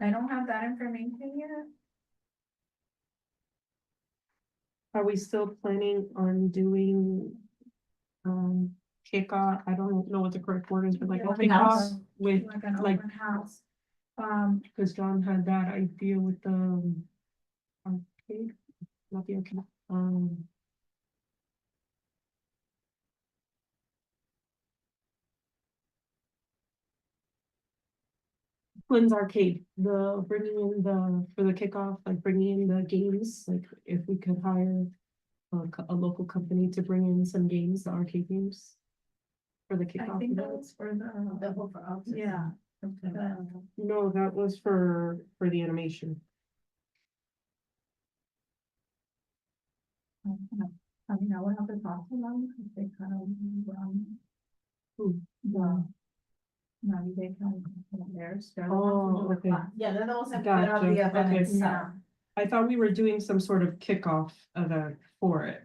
I don't have that information yet. Are we still planning on doing, kickoff, I don't know what the correct word is, but like Yeah, open house. house with, Like an like, open house. cause John had that idea with the arcade, not the arcade, Flynn's Arcade, the bringing in the, for the kickoff, like bringing in the games, like if we could hire a local company to bring in some games, the arcade games. For the I kickoff. think that event. was for the whole for us. Yeah. No, that was for the animation. I mean, I would have to talk to them, if they kind of, Who? the. Maybe they can, theirs. Oh, okay. Yeah, they're the ones that Gotcha, put out the event okay. itself. I thought we were doing some sort of kickoff event for it.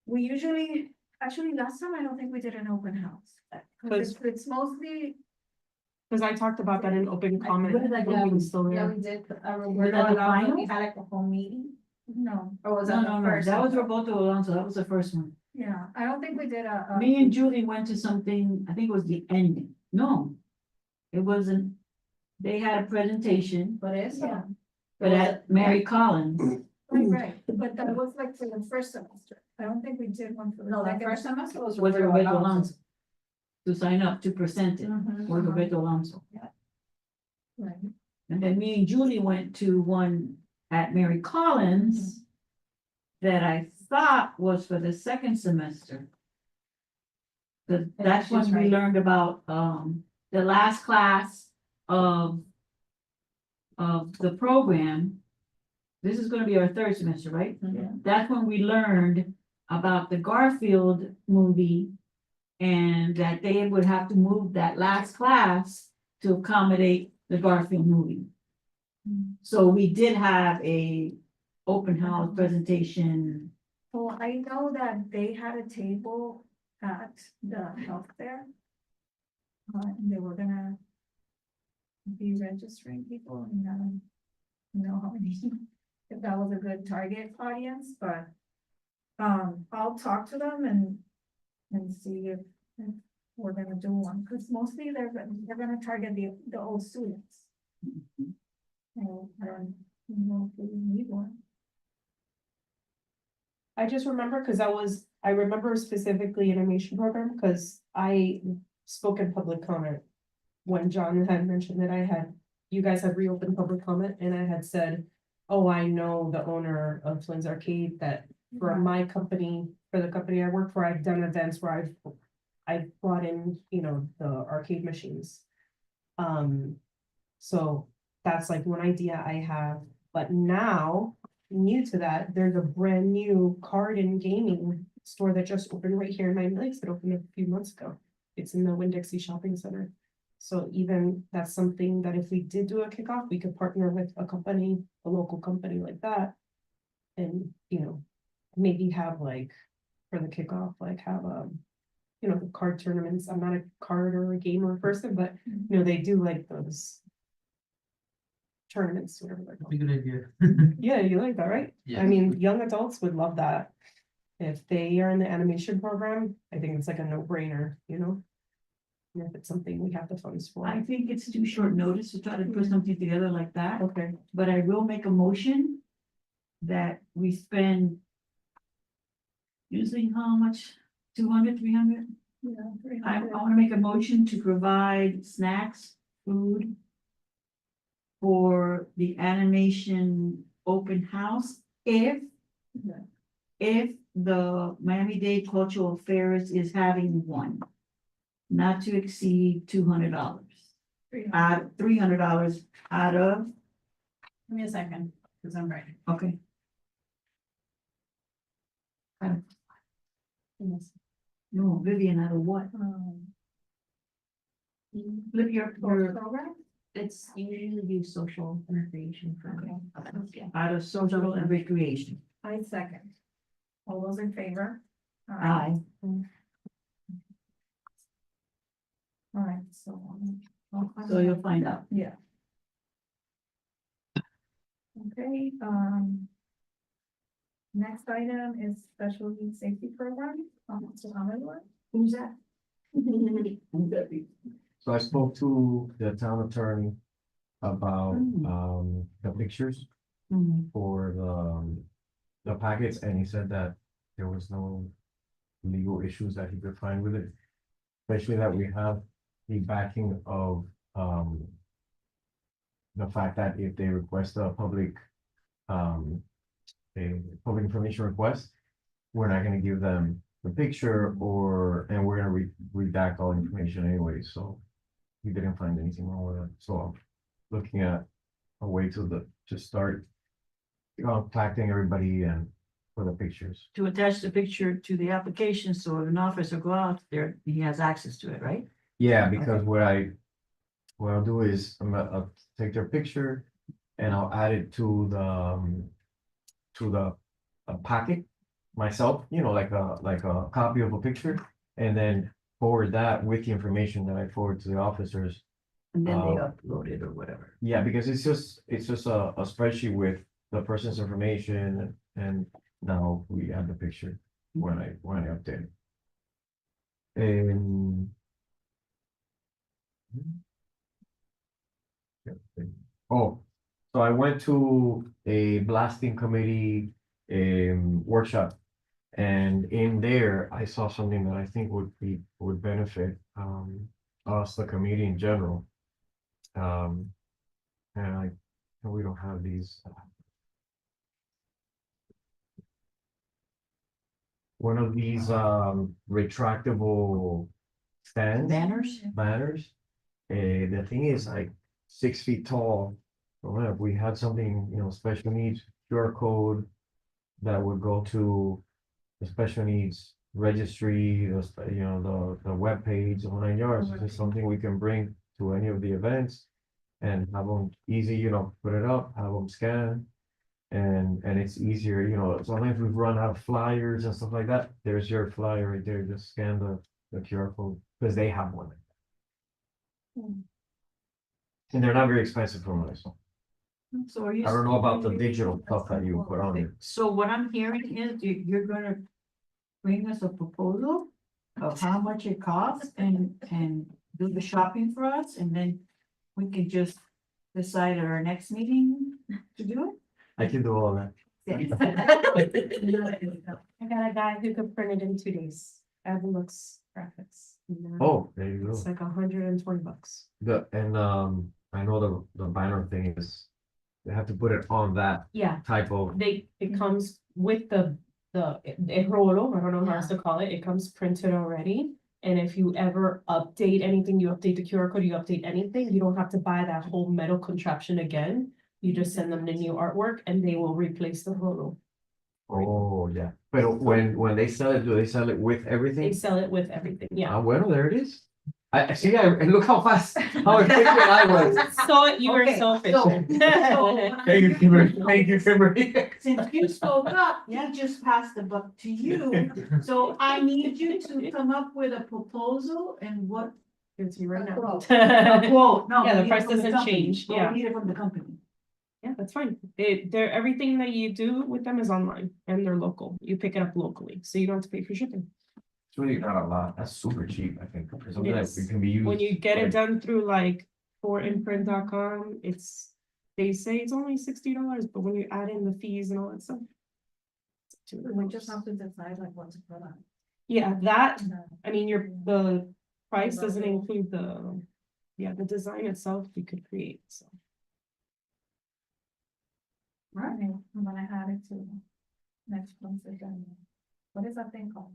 We usually, actually, last time, I don't think we did an open house. 'Cause it's mostly. Cause I talked about that in open comment. What is that, when we was still there. we did. Was that the final? We had like a whole meeting. No. Or was No, that no, the no, first? that was one? Roberto Alonso, that was the first one. Yeah, I don't think we did a. Me and Julie went to something, I think it was the ending, no. It wasn't, they had a presentation, But it's, yeah, but at Mary Collins. right, but that was like for the first semester. I don't think we did one for the. No, the second. first semester was. Was Roberto Alonso. To sign up to present it, Mhm, was Roberto Alonso. Right. And then me and Julie went to one at Mary Collins. That I thought was for the second semester. Cause that's she's when we right. learned about, the last class of. Of the program. This is gonna be our third semester, right? Yeah. That's when we learned about the Garfield movie. And that they would have to move that last class to accommodate the Garfield movie. Mm. So we did have a open house presentation. Well, I know that they had a table at the health fair. And they were gonna. Be registering people and, how many, if that was a good target audience, but. I'll talk to them and see if we're gonna do one, cause mostly they're gonna target the old students. And I don't know if we need one. I just remember, cause I remember specifically animation program, cause I spoke in public comment. When John had mentioned that you guys had reopened public comment and I had said, oh, I know the owner of Flynn's Arcade that for my company, for the company I work for, I've done events where I've brought in, the arcade machines. So that's like one idea I have, but now, new to that, there's a brand new card and gaming store that just opened right here in Miami Lakes that opened a few months ago. It's in the Winn-Dixie Shopping Center. So even that's something that if we did do a kickoff, we could partner with a company, a local company like that. And, maybe have like, for the kickoff, like have the card tournaments. I'm not a card or a gamer person, but they do like those. Tournaments, whatever they're called. Be a good idea. Yeah, you like that, right? Yeah. I mean, young adults would love that. If they are in the animation program, I think it's like a no-brainer, And if it's something we have the funds for. I think it's too short notice to try to put something together like that, Okay, but I will make a motion. That we spend. Usually how much? 200, 300? Yeah. I wanna make a motion to provide snacks, food. For the animation open house, if. Yeah. If the Miami-Dade Cultural Affairs is having one. Not to exceed $200. $300 out of, Give me a second, cause I'm ready. okay. No, Vivian, out of what? Flip your, Program? It's usually do social and recreation for. Yeah. out of social and recreation. I second. All those in favor? Aye. Alright, so. So you'll find out. Yeah. Okay, next item is special needs safety program, so how many one? Who's that? So I spoke to the town attorney about, the pictures Mhm. for the packets, and he said that there was no legal issues that he could find with it. Especially that we have the backing of, the fact that if they request a public information request, we're not gonna give them the picture and we're gonna redact all information anyway, so we didn't find anything wrong with it, so I'm looking at a way to start contacting everybody and for the pictures. To attach the picture to the application, so if an officer go out there, he has access to it, right? Yeah, because what I'll do is I'll take their picture and I'll add it to the packet myself, like a copy of a picture, and then forward that with the information that I forward to the officers. And then they Uh, upload it or whatever. Yeah, because it's just a spreadsheet with the person's information and now we add the picture when I update it. And. Oh, so I went to a blasting committee workshop. And in there, I saw something that I think would benefit us, the community in general. And we don't have these. One of these retractable stands. Banners. The thing is like 6 feet tall. Well, if we had something, special needs QR code that would go to the special needs registry, the webpage, the whole 9 yards, is this something we can bring to any of the events and have them easy, put it up, have them scan. And it's easier, sometimes we've run out of flyers and stuff like that. There's your flyer right there, just scan the QR code, because they have one. And they're not very expensive for us. So are you? I don't know about the digital stuff that you put on it. So what I'm hearing is you're gonna bring us a proposal of how much it costs and do the shopping for us, and then we can just decide at our next meeting to do I can do all that. it? I got a guy who could print it in 2 days. Looks graphics. Oh, there you It's go. like $120. I know the banner thing is, they have to put it on that Yeah, type of, it comes with the rolo, I don't know how else to call it, it comes printed already. And if you ever update anything, you update the QR code, you update anything, you don't have to buy that whole metal contraption again. You just send them the new artwork and they will replace the rolo. oh, yeah. But when they sell it, do they sell it with They everything? sell it with everything, yeah. Well, there it is. I see, and look how fast, how efficient I was. So you were Okay, so so- efficient. Thank you, Kimberly. Thank you, Kimberly. Since you spoke up, he just passed the buck to you, so I need you to come up with a proposal and what. Give it to you right now. A quote, no. Yeah, the we need it price from the doesn't company. change, Well, yeah. we need it from the company. Yeah, that's fine. Everything that you do with them is online and they're local. You pick it up locally, so you don't have to pay for shipping. It's really not a lot. That's super cheap, I think. For something that Yes. it can be used. When you get it like- done through like forimprint.com, they say it's only $60, but when you add in the fees and all that stuff. it's $200. We just have to decide like what to put on. Yeah, that, No. I mean, the price doesn't include the design itself we could create, so. Right, I'm gonna add it to next month's agenda. What is that thing called?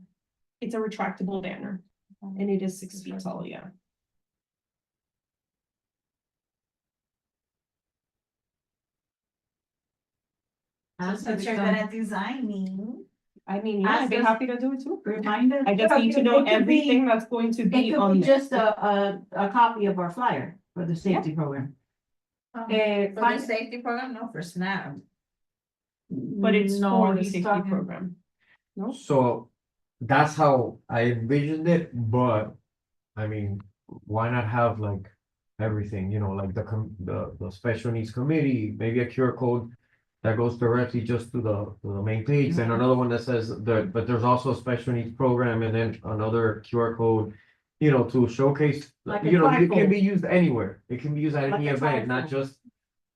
It's a retractable banner and it is 6 feet tall, yeah. That's you're good at designing. I mean, yeah, I'd be Ask us- happy to do it too. Remind us. I just need to know everything that's going to It be could on be there. just a copy of our flyer for the safety program. For the safety program, no, for SNAP. But it's No, for the he's safety talking- program. No, So that's how I envisioned it, but I mean, why not have like everything, like the special needs committee, maybe a QR code that goes directly just to the main page, then another one that says but there's also a special needs program and then another QR code you know, to showcase, Like a you know, it can trifold. be used anywhere. It can be used at Like any a event, not trifold. just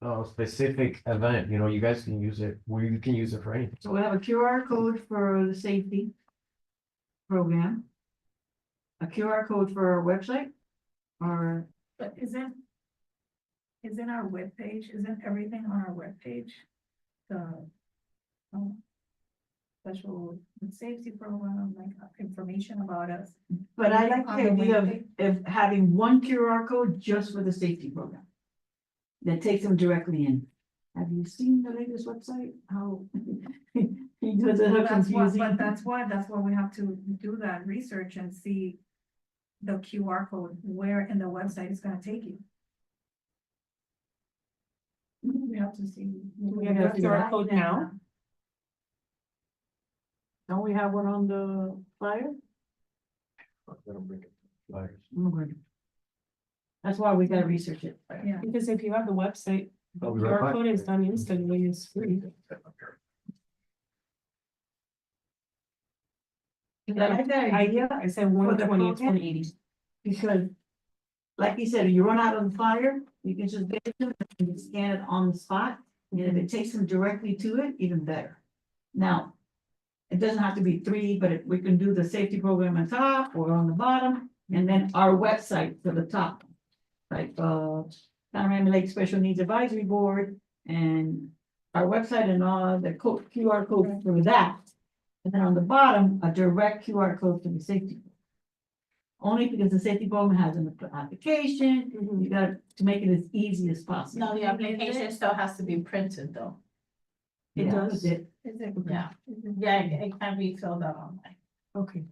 a specific event, you know, you guys can use it, where you can use it for anything. So we have a QR code for the safety program. A QR code for our website, or, But isn't our webpage, isn't everything on our webpage? The special safety program, like information about us. but I like On the the idea webpage? of having one QR code just for the safety program. That takes them directly in. Have you seen the latest website? How? He does it Well, that's what, confusing. but that's why we have to do that research and see the QR code, where in the website it's gonna take you. We have to see. we have a QR code now? Don't we have one on the flyer? Okay. That's why we gotta research it. Yeah. Because if you have the website, the I'll be right QR back. code is done instantly, it's free. I like that idea. I said 120, it's program? 180. Because, like you said, if you run out of the flyer, you can just get it to them and you scan it on the spot. And if it takes them directly to it, even better. Now, it doesn't have to be three, but if we can do the safety program on top or on the bottom, and then our website for the top. Like, Panorama Lake Special Needs Advisory Board and our website and all the QR code for that. And then on the bottom, a direct QR code for the safety. Only because the safety program has an application, you got to make it as easy as possible. No, the application still has to be printed though. It Yeah, does? it- Is it? Yeah. Yeah, it can be filled out online. Okay.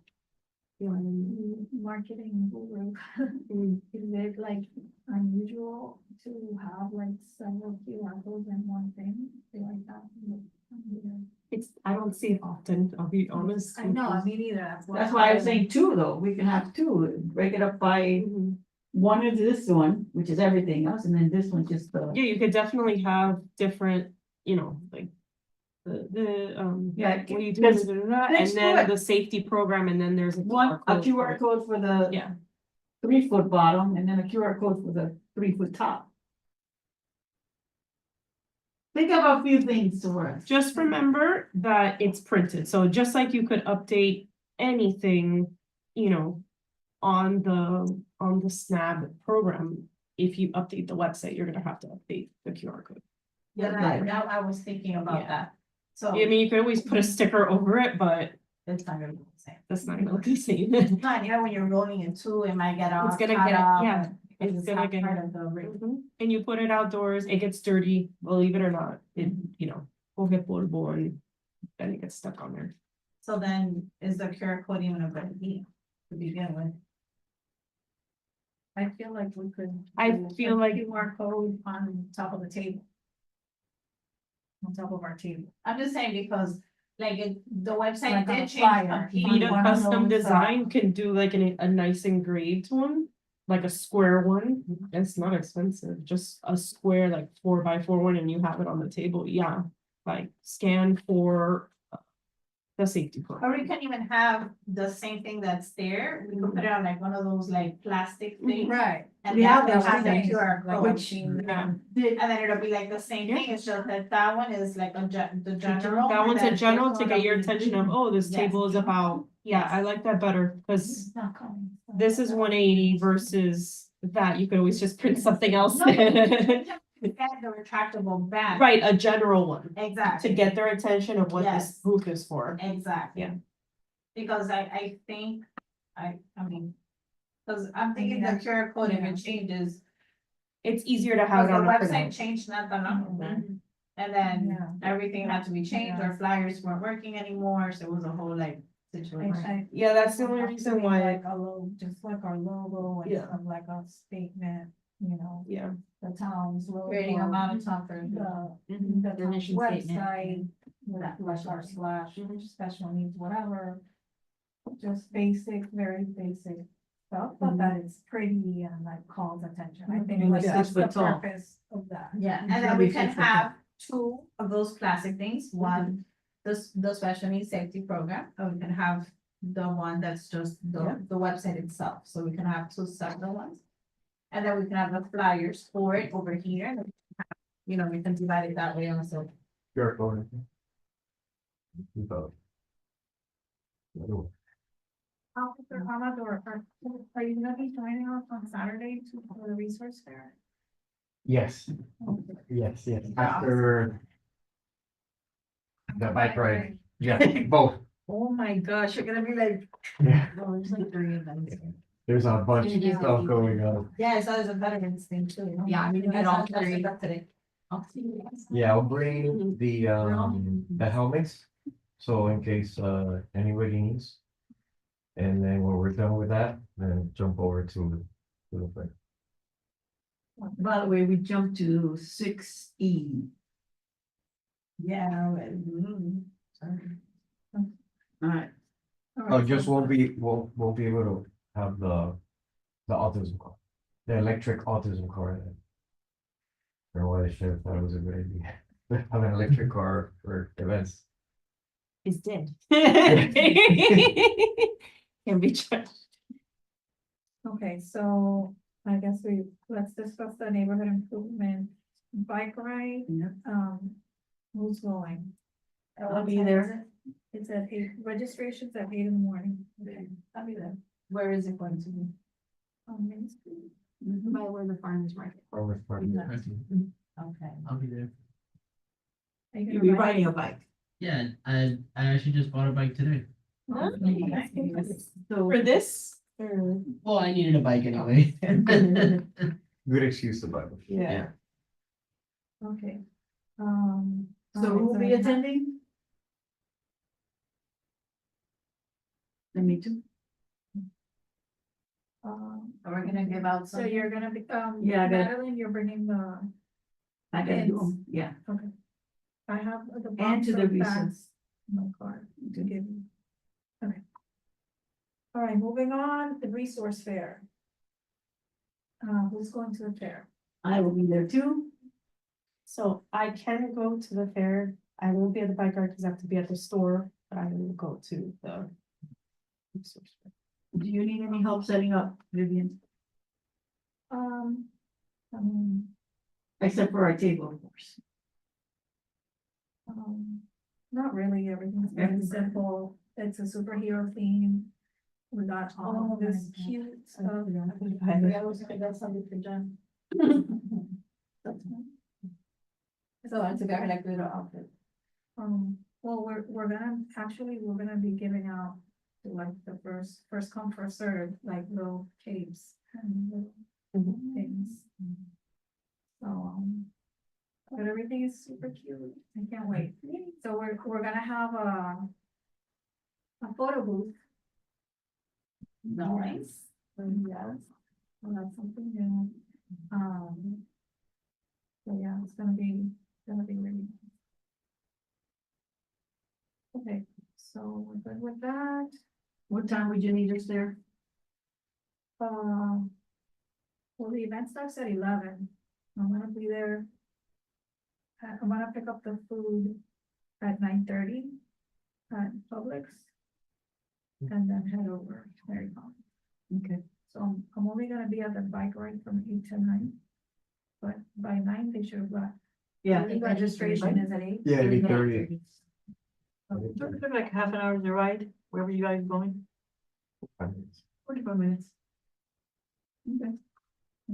Yeah. Marketing guru. Is it like unusual to have like several QR codes in one thing? Feel like that? It's, I don't see it often, I'll be honest. I know, I mean, either, That's why I was saying two, though, we can have two, break it up by, Mhm. one is this one, which is everything else, and then this one just the. Yeah, you could definitely have different, you know, like. Yeah, What do you do? because And next then to it- the safety program, and then there's One, a QR for- code for the Yeah, 3-foot bottom, and then a QR code for the 3-foot top. Think of a few things to work. just remember that it's printed, so just like you could update anything, you know. On the SNAP program, if you update the website, you're gonna have to update the QR code. Yeah, Right. now I was thinking about Yeah. that. So I mean, you could always put a sticker over it, but it's not gonna be the same. that's not gonna look the same. It's not, you know, when you're rolling in two, it might get off. It's gonna cut get- off, yeah, and it's It's gonna not get- part of the ring. Mhm. And you put it outdoors, it gets dirty, believe it or not, it, you know, will get portable and then it gets stuck on there. So then is the QR code even a good idea to begin with? I feel like we could. I do feel a like- QR code on top of the table. On top of our table. I'm just saying because like the website Like on a did change flyer. completely. Need a one of custom those, design, can do like a nice engraved one, like a square one, it's not expensive, just a square like 4x4 one and you have it on the table, yeah. Like scan for the safety Or program. we can even have the same thing that's there, we could put it on like one of those like plastic things. Right. And We then have we'll those have the things, QR like code. which- Yeah. And then it'll be like the same thing, it's just that that one is like the general. That and one's then a general this to one get will your be- attention of, oh, this Yes. table is about, yeah, I like that better, cause It's not coming. this is 180 versus that, you could always just print something else. No, you get the retractable bag. Right, a general one, Exactly. to get their attention of what this Yes. booth is for. Exactly. Yeah. Because I think, I mean, because I'm thinking the Yeah. QR code, if Yeah. it changes, It's easier to have because it the on a website printout. changed not that long ago. Mhm. And then Yeah. everything had to be changed, Yeah. our flyers weren't working anymore, so it was a whole like situation. Yeah, that's the only reason why, Like a logo, just like our logo and Yeah. some like a statement, you know, yeah. the town's logo. Creating a monitor for The, Mhm. the town's mission statement. website, with like our slash, Mhm. special needs, whatever. Just basic, very basic stuff, but that is pretty and like calls attention. I think Mhm. like Yeah, that's the 6 foot tall. purpose of that. Yeah, It's and then gonna we be can 6 foot have two of those classic things, one, the special needs safety program, and we can have the one that's just the website itself, so we can have two separate ones. And then we can have the flyers for it over here, and you know, we can divide it that way also. QR code. So, Officer Amador, are you gonna be joining us on Saturday for the resource fair? yes, yes, after the bike ride, yeah, both, Oh my gosh, you're gonna be like. yeah, Oh, there's like 3 events. there's a bunch of Yeah. stuff going on. Yeah, so there's a veterans thing too. Yeah, I mean, you get all three. Today. Yeah, I'll bring the helmets, so in case, anybody needs. And then when we're done with that, then jump over to the thing. By the way, we jumped to 6E. Yeah. Sorry. All right, Oh, just won't be able to have the autism car, the electric autism car. I don't know why the sheriff thought it was a good idea, have an electric car for events. Is dead. Can be charged. Okay, so I guess let's discuss the neighborhood improvement bike ride. Yep. Who's going? I'll be there. It's at 8, registration's at 8 in the morning. I'll be there. Where is it going to be? On Main Street. By where the farmers market. Farmers market. Okay. I'll be there. Are you You'll gonna be ride? riding a bike. Yeah, I actually just bought a bike today. So, For this? Or- Well, I needed a bike anyway. Good excuse to buy. them. Yeah. Okay. so who will be attending? And me too. We're gonna give out. So you're gonna be, Yeah, I got- Madeline, you're bringing the, I gotta do them, yeah. okay. I have the. And to the box of resource. bags in My card to give you. Okay. All right, moving on, the resource fair. Who's going to the fair? I will be there too. So I can go to the fair. I won't be at the bike ride because I have to be at the store, but I will go to the. resource fair. Do you need any help setting up, Vivian? Except for our table, of course. Not really, everything's very Everything. simple, it's a superhero theme. We got all of this cute stuff. That's something for Jen. So I took her like little outfit. Well, we're gonna be giving out like the first come, first served, like little capes and little things. So, but everything is super cute. I can't wait. So we're gonna have a photo booth. Nice. Yes. Well, that's something new. So yeah, it's gonna be really nice. Okay, so we're good with that. What time would you need us there? Well, the event starts at 11. I'm gonna be there. I'm gonna pick up the food at 9:30 at Publix. And then head over to Mary Collins. Okay. So I'm only gonna be at the bike ride from 8 to 9. But by 9, they should have left. Yeah. The registration is at 8. Yeah, 8:30. Like half an hour to ride, wherever you guys going, 45 minutes. Okay.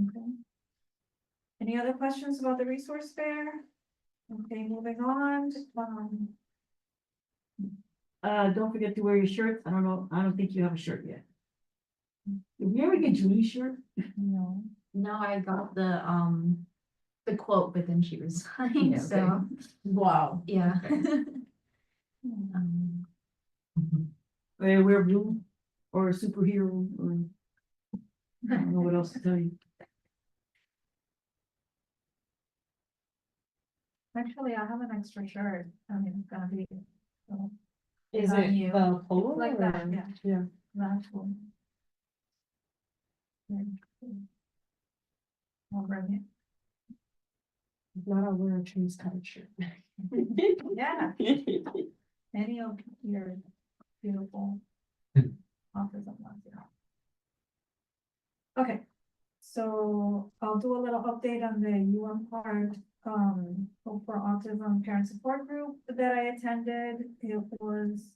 Okay. Any other questions about the resource fair? Okay, moving on, Don't forget to wear your shirts. I don't know, I don't think you have a shirt yet. Did we ever get Julie's shirt? no, No, I got the quote, but then she resigned, Yeah, so, Wow. yeah. They wear blue or a superhero or. I don't know what else to tell you. actually, I have an extra shirt, I mean, it's gonna be. so, Is on it you. the polo? Like that, or- yeah. Yeah. That's one. I'll bring it. If not, I'll wear a trees colored shirt. Yeah, any of your beautiful Autism Montreal. Okay, so I'll do a little update on the UM Hope for Autism Parent Support Group that I attended. It was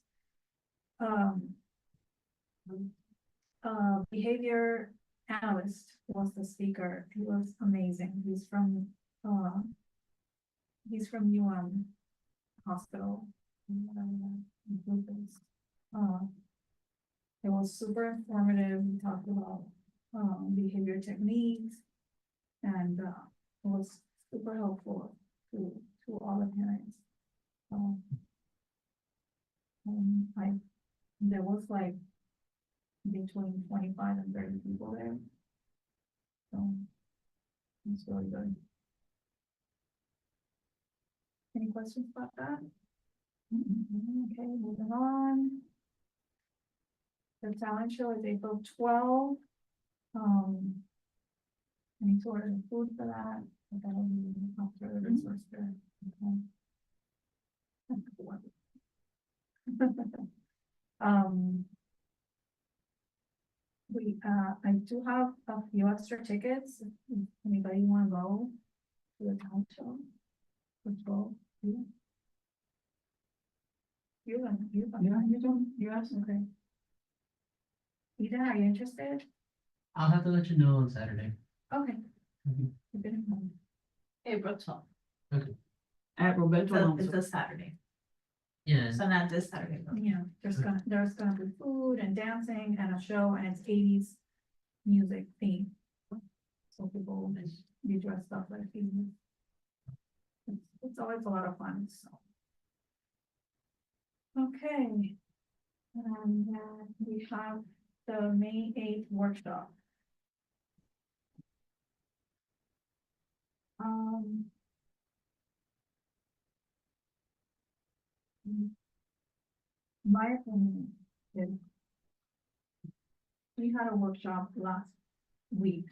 behavior analyst was the speaker. He was amazing. He's from UM Hospital. It was super informative. We talked about behavior techniques, and it was super helpful to all the parents. There was like between 25 and 30 people there. So it's really good. Any questions about that? Okay, moving on. The talent show is April 12th. Any sort of food for that? That'll be after the resource fair. I do have a few extra tickets. If anybody wanna go to the talent show? Let's go. You asked, okay. Eden, are you interested? I'll have to let you know on Saturday. Okay. Mhm. You didn't know. April 12th. At Roberto It's Alonso. a Saturday, Yeah, so not this Saturday. though. Yeah, there's gonna be food and dancing and a show, and it's 80s music theme. So people will be dressed up like these. It's always a lot of fun, so. Okay. And then we have the May 8th workshop. My opinion is we had a workshop last week.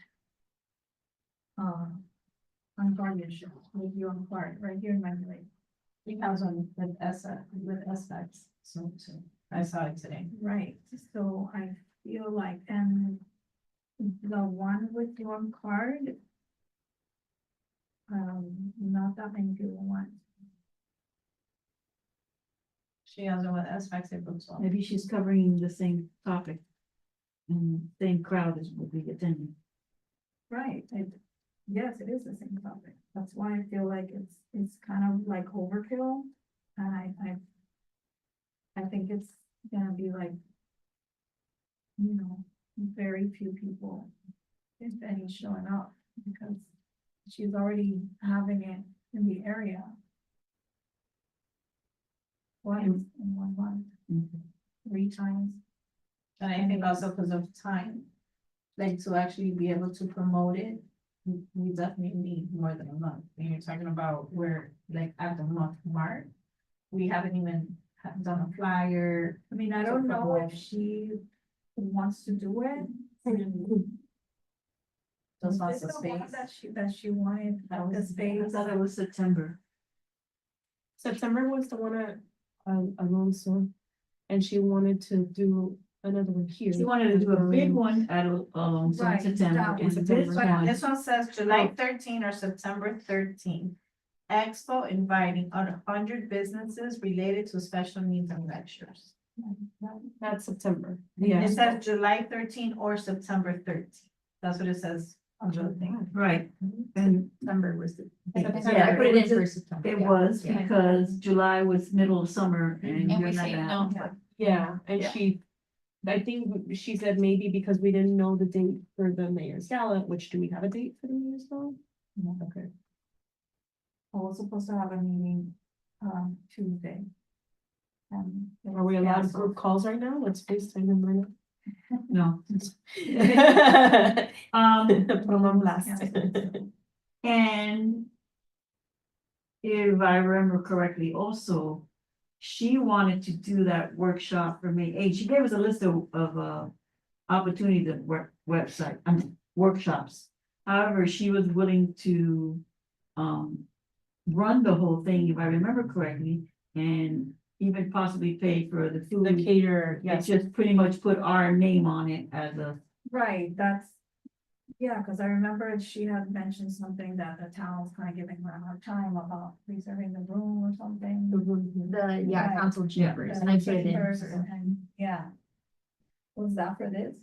On guardianship with you on Clark, right here in my lake. He has one with SX, so I saw it today. Right, so I feel like, and the one with your card. Not that many people want. She has one with SX April 12th. Maybe she's covering the same topic. And same crowd as will be attending. Right, yes, it is the same topic. That's why I feel like it's kind of like overkill. And I think it's gonna be like, very few people, if any, showing up, because she's already having it in the area. Twice in 1 month, 3 times. And I think also because of time, like to actually be able to promote it, we definitely need more than a month. When you're talking about where, like, at the month mark, we haven't even done a flyer. I mean, I don't know if she wants to do it. Just wants This the is the one space. that she wanted, the I space. thought it was September. September was the one at Alonso, and she wanted to do another one here. She wanted to do a big one at Right, September. that And one. this But one, this one says July 13 or September 13. Expo inviting 100 businesses related to special needs and lectures. That's September. It Yeah. says July 13 or September 13. That's what it says on the thing. right, and September was the. Yeah, I put it in for September. it was Yeah. because July was middle of summer and And you're we not say gonna. no. Yeah, and Yeah. I think she said maybe because we didn't know the date for the mayor's gala, which do we have a date for the mayor's gala? Okay. I was supposed to have a meeting, Tuesday. It Are we was allowed canceled. group calls right now? Let's FaceTime them right No. now. Put 'em on blast. And if I remember correctly, also, she wanted to do that workshop for May 8th. She gave us a list of opportunities at website, workshops. However, she was willing to run the whole thing, if I remember correctly, and even possibly pay for the The food. caterer, It's yes. just pretty much put our name on it as a, Right, that's, yeah, cause I remember she had mentioned something that the town's kind of giving her a hard time about reserving the room or something. The, yeah, Right. council Yeah. chambers, and I put it in. Chambers for- and- Yeah. Was that for this?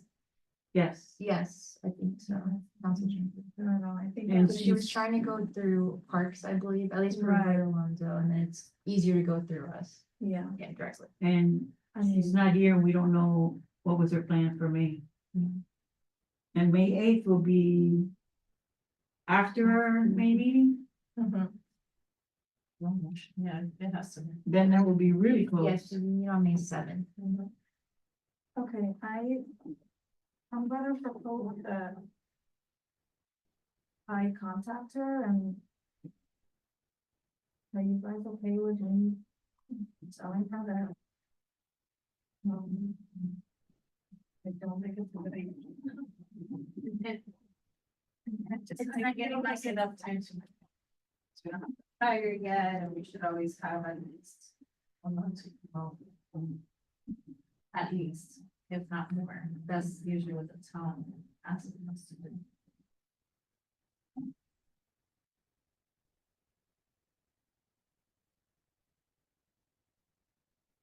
yes. Yes, I think so, council chambers. I don't know, I think. And that's- She was trying to go through parks, I believe, at least for Right. Alonzo, and then it's easier to go through us, Yeah, yeah, directly. And I mean, she's not here, we don't know what was her plan for May. Mm. And May 8th will be after our May meeting, mhm. Yeah, it has to be. then that will be really close. Yes, we meet on May 7th. Okay, I'm gonna propose that I contact her and are you guys okay with me telling her that? I don't think it's a good idea. It's not getting like enough time to hire yet, and we should always have at least a month to go. At least, if not more. That's usually what the town asks us to do.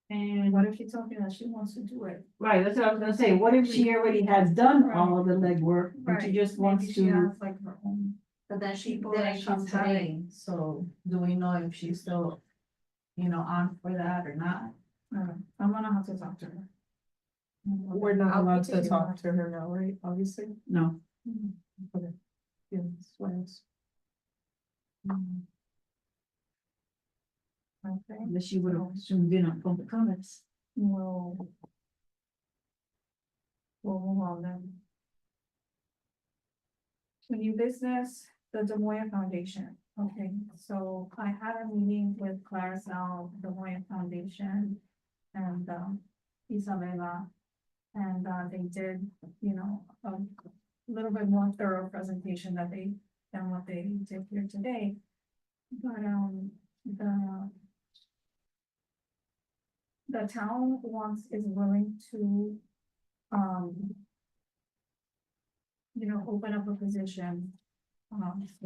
And, What if she's talking that she wants to do it? right, that's what I was gonna say, what if she already has done all of the legwork, but she just wants Maybe she to, has like her own. But then she People that didn't come she's having. today, so do we know if she's still, on for that or not? I'm gonna have to talk to her. We're not I'll allowed to continue talk on. to her now, right? Obviously. no, Yeah, swears. Okay, unless she would have soon been on public comments. we'll move on then. To new business, the Des Moines Foundation. Okay, so I had a meeting with Claricel, Des Moines Foundation, and Isabella. And they did, a little bit more thorough presentation than what they did here today. But the town is willing to, open up a position, so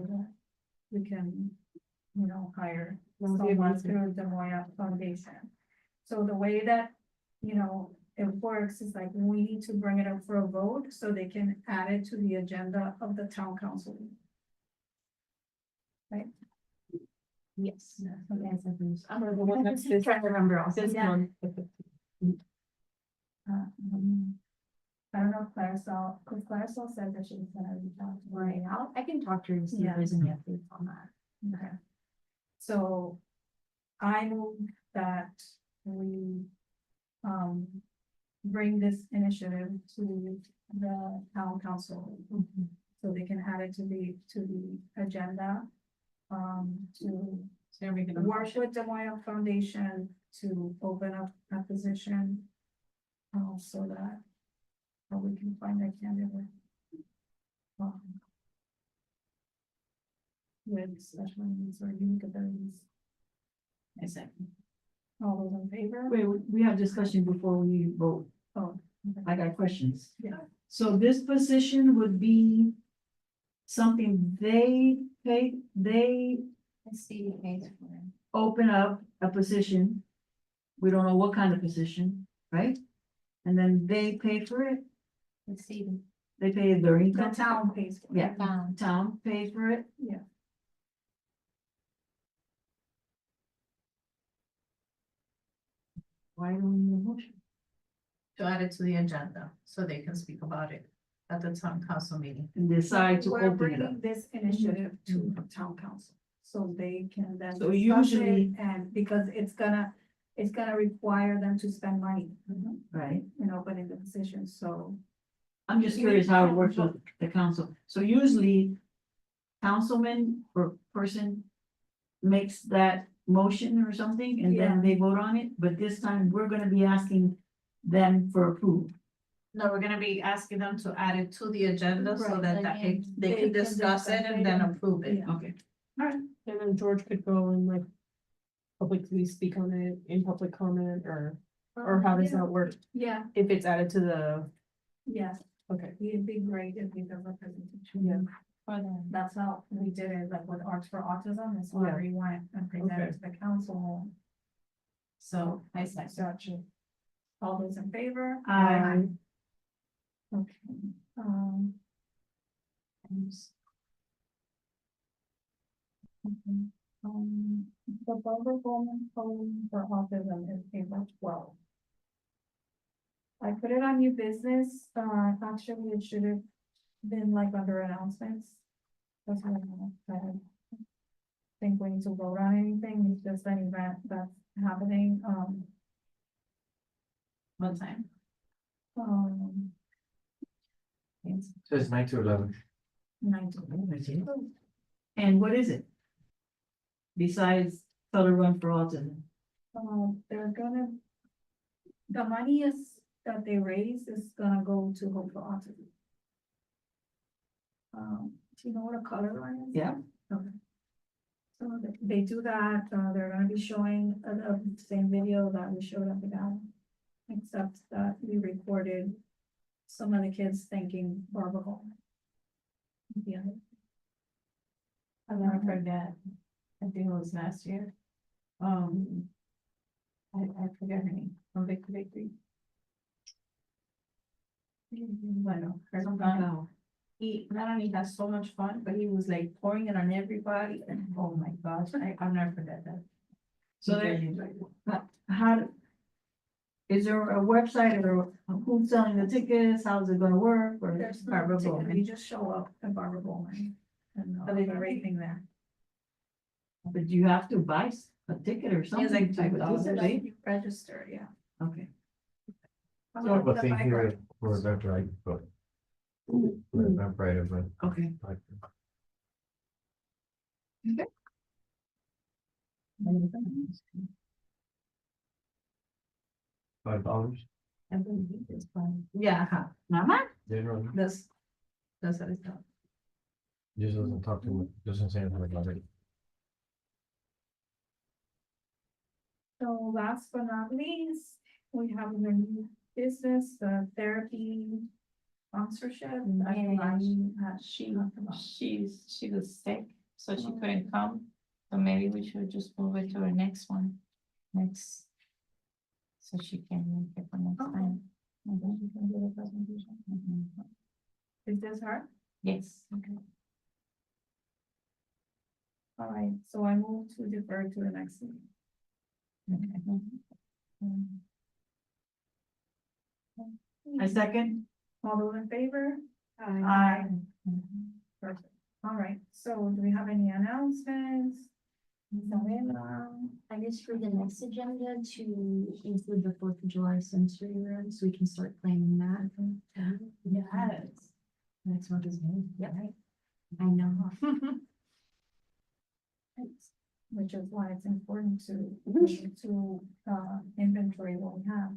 that we can, hire someone through the Moya Foundation. So the way that, it works is like, we need to bring it up for a vote, so they can add it to the agenda of the town council. Yes. Okay, so there's- I'm The one that's this- trying to remember also. This Yeah. month. I don't know if Claricel said that she was gonna reach out to Right, I can talk to her and see Yeah. if there's any updates on that. Okay. So I move that we bring this initiative to the town council. So they can add it to the agenda. To So you're making a work motion. with the Moyle Foundation to open up a position. So that we can find a candidate. With special needs or unique abilities. I second. All those in favor? Wait, we have discussion before we vote. Oh, okay. I got questions. Yeah. So this position would be something they pay, they The city pays for it. open up a position. We don't know what kind of position, right? And then they pay for it, The city. they pay their The income. town pays for it. Yeah, Town. town pays for it. Yeah. Why do we need a motion? To add it to the agenda, so they can speak about it at the town council meeting. And decide to We're open it up. bringing this initiative to the town council, so they can then. So discuss it, usually- And because it's gonna require them to spend money Right? in opening the position, so. I'm just curious how it works with the council. So usually councilman or person makes that motion or something and then Yeah. they vote on it, but this time we're gonna be asking them for approval. No, we're gonna be asking them to add it to the agenda so Right, that they can discuss it and then approve it. Yeah. Okay. And then George could go and like publicly speak on it in public comment or how does Yeah. that work? Yeah, If it's added to the, yes, okay, it'd be great if we have representation. yeah, For the, That's how we did it, like with Arts for Autism, is where we went and presented to the council. So, I said, gotcha. all those in favor? Aye. Okay, mhm, the Barbara Bowman Home for Autism is April 12th. I put it on new business, actually it should have been like under announcements. That's what I think we need to vote on anything, it's just an event that's happening, What time? It's Says 9 to 11. 19. And what is it? Besides Color Run for Autism? They're gonna, the money that they raise is gonna go to Hope for Autism. Do you know what a color line is? Yeah. Okay. So they do that, they're gonna be showing the same video that we showed at the gala. Except that we recorded some of the kids thanking Barbara Hall. Yeah. I'll never forget. I think it was last year. I forget her name, from Victory Victory. Bueno, her son, he not only has so much fun, but he was like pouring it on everybody, and oh my gosh, I'll never forget that. So there, how, is there a website or who's selling the tickets? How's it gonna work? Or There's no Barbara ticket, Bowman? you just show up at Barbara Bowman. And Are they everything there. But you have to buy a ticket or something. It's like to $5. participate? You register, yeah. Okay. I have a thing here for Eventbrite, but. For Eventbrite, but. Okay. like, $5. I believe it's fun. Yeah, Mama? Generally, that's what it's called. just doesn't talk too much, doesn't say anything about it. So last but not least, we have the new business, the therapy sponsorship. she was sick, so she couldn't come. So maybe we should just move it to our next one, next. So she can make it for next Okay. time. And then we can do the presentation. Is this her? Yes. Okay. All right, so I move to defer to the next meeting. I second. All those in favor? Aye. Perfect. All right, so do we have any announcements? Isabella? I guess for the next agenda to include the 4th of July sensory room, so we can start planning that. Yes. Next month is new. Yeah, I know. Which is why it's important to inventory what we have.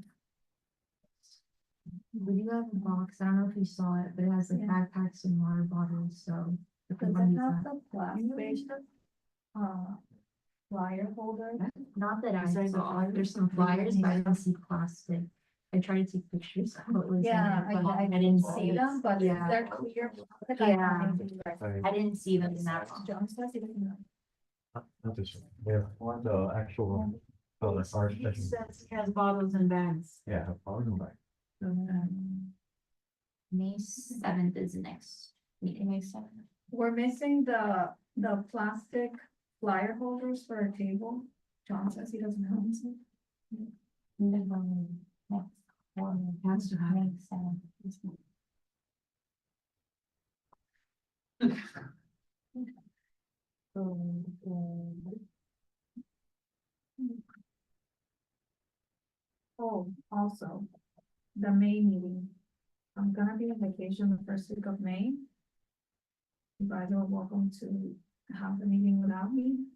We do have a box, I don't know if you saw it, but it has like Yeah. backpacks and water bottles, so. if we Does wanna it use have that. the plastic, flyer holder? Not that I Besides the saw, flyers? there's some flyers, but I don't see plastic. I tried to take pictures of what was in Yeah, it, but I didn't see it. them, but Yeah. they're clear. plastic, Yeah. I- I didn't see them in that. John says he doesn't know. Not this one, yeah, one, the actual, oh, the art It section, says it has bottles and bags. yeah, I'll come back. May 7th is next meeting. May 7th. We're missing the plastic flyer holders for a table. John says he doesn't have them. Next one. Has to happen. May 7th. Oh, also, the May meeting. I'm gonna be on vacation the first week of May. You guys are welcome to have the meeting without me.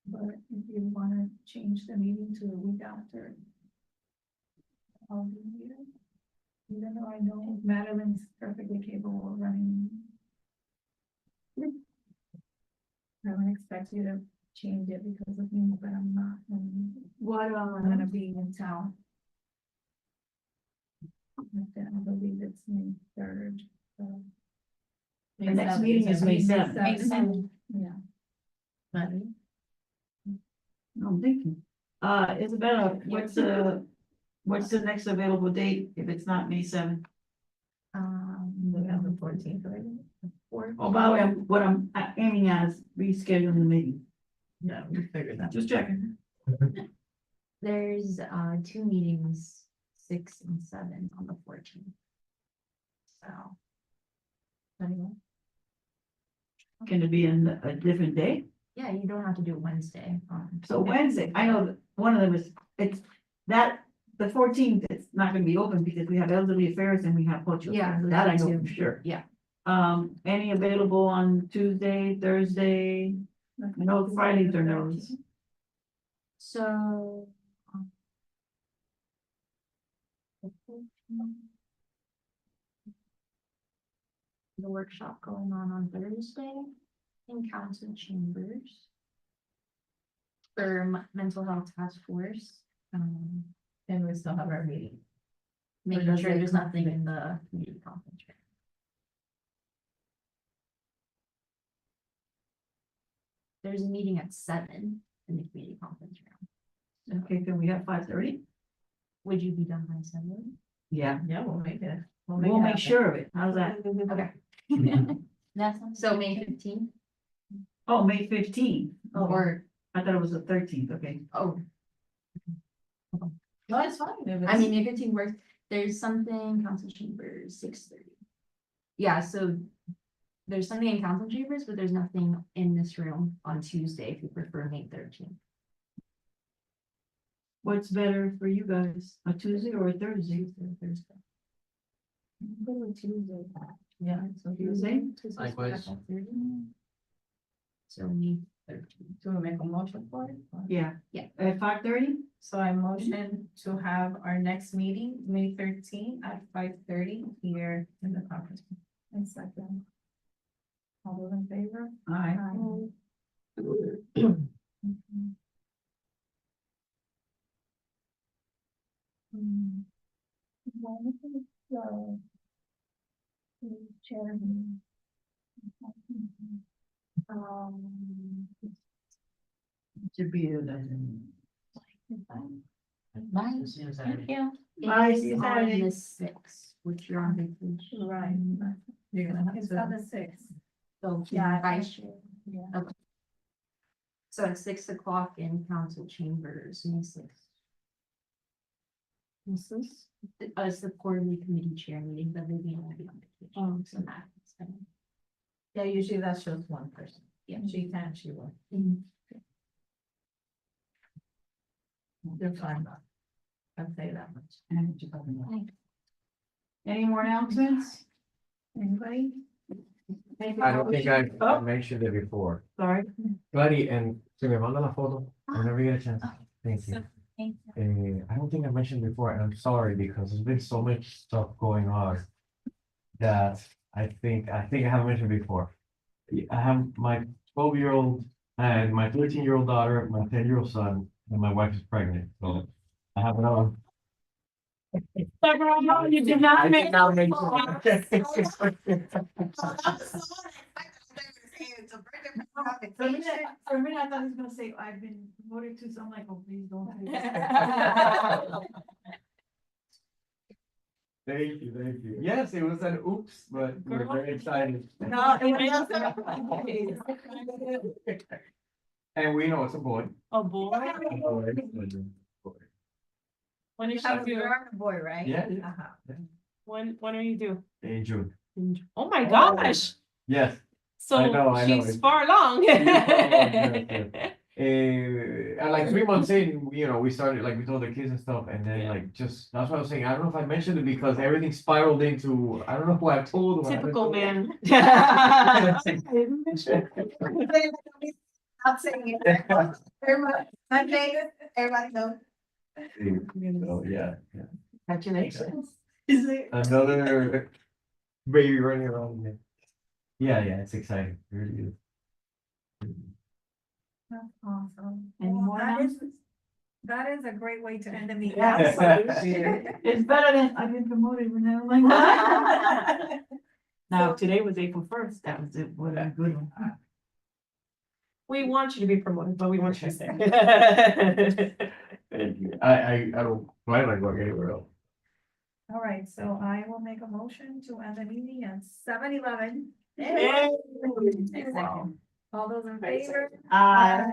But if you wanna change the meeting to the week after. I'll be here. Even though I know Madeline's perfectly capable of running. I don't expect you to change it because of me, but I'm not. What, I'm gonna be in town. I believe it's May 3rd, so. The next meeting is May 7th. May 7th. Yeah. I'm thinking. Isabella, what's the next available date if it's not May 7th? November 14th, right? Oh, by the way, what I'm aiming at is rescheduling the meeting. Yeah, we figured that. Just checking. There's, 2 meetings, 6 and 7 on the 14th. So. Anyway, Can it be in a different day? yeah, you don't have to do it Wednesday. So Wednesday, I know that one of them is, it's that, the 14th, it's not gonna be open because we have elderly affairs and we have cultural. Yeah, affairs. those That I are know two. for sure. Yeah. Any available on Tuesday, Thursday? I know Fridays are those. So. The workshop going on Thursday in council chambers. For mental health task force, And we still have our meeting. making does sure it there's nothing conflict? in the community conference room. There's a meeting at 7 in the community conference room. Okay, can we have 5:30? Would you be done by 7? Yeah. Yeah, we'll make it. We'll it make happen. sure of it. How's that? Okay. So May 15th, Oh, May 15th. or, I thought it was the 13th, okay. oh, No, it's fine. if I it's- mean, May 15th works, there's something council chambers, 6:30. Yeah, so there's something in council chambers, but there's nothing in this room on Tuesday if you prefer May 13th. What's better for you guys, a Tuesday or a Thursday? Thursday. Go to Tuesday. Yeah, so Tuesday? Likewise. So May 13th. do we make a motion for it? or- Yeah. Yeah. At 5:30? So I motion to have our next meeting, May 13th at 5:30 here in the conference room. And second. All those in favor? Aye. Chairman. Should be a Bye. See you Thank Saturday. you. Bye, It's see you on Saturday. the 6th, which you're on vacation. Right. You're gonna have It's to. on the 6th. So Yeah, I- vice chair. Yeah. So at 6 o'clock in council chambers, May 6th. It's the quarterly committee chair meeting, but Vivian will be on vacation. Oh, So that's gonna- Yeah, usually that shows one person. Yeah. She can, she will. Mhm. You're fine. I'll say that much. Any more announcements? Anybody? I don't think I mentioned it before. Sorry. Glady, and se me manda la foto whenever you get a chance. Thank you. Thank you. I don't think I mentioned before, and I'm sorry because there's been so much stuff going on that I think I haven't mentioned before. I have my 12-year-old and my 13-year-old daughter, my 10-year-old son, and my wife is pregnant, so I have another. You did not make. For a minute, I thought he was gonna say, I've been promoted to, so I'm like, oh, please don't say Thank you. Yes, it was an oops, but we're very excited. No, And we know it's a boy. Oh, boy. A boy. When is she due? Boy, right? Yeah, Uh-huh. When are you due? in June. Oh my gosh, Yes. so know, I know. she's far along. She's far along, yes, And like 3 months in, we started, like, we told the kids and stuff, and then Yeah. like, just, that's what I was saying, I don't know if I mentioned it because everything spiraled into, I don't know who I've told. who I haven't Typical told. man. I'm saying it. Everybody, my neighbor, everybody knows. So, yeah. Congratulations. Is it? Another baby running around. Yeah, it's exciting, it really is. That's awesome. Any Well, more that is- announcements? That is a great way to end the meeting. It's better than I've been promoted when I'm like. Now, So- if today was April 1st, that was it, what a good one. We want you to be promoted, but we want you to stay. Thank you. I don't plan on going anywhere else. All right, so I will make a motion to end the meeting at 7:11. Wow. All those in favor? Uh,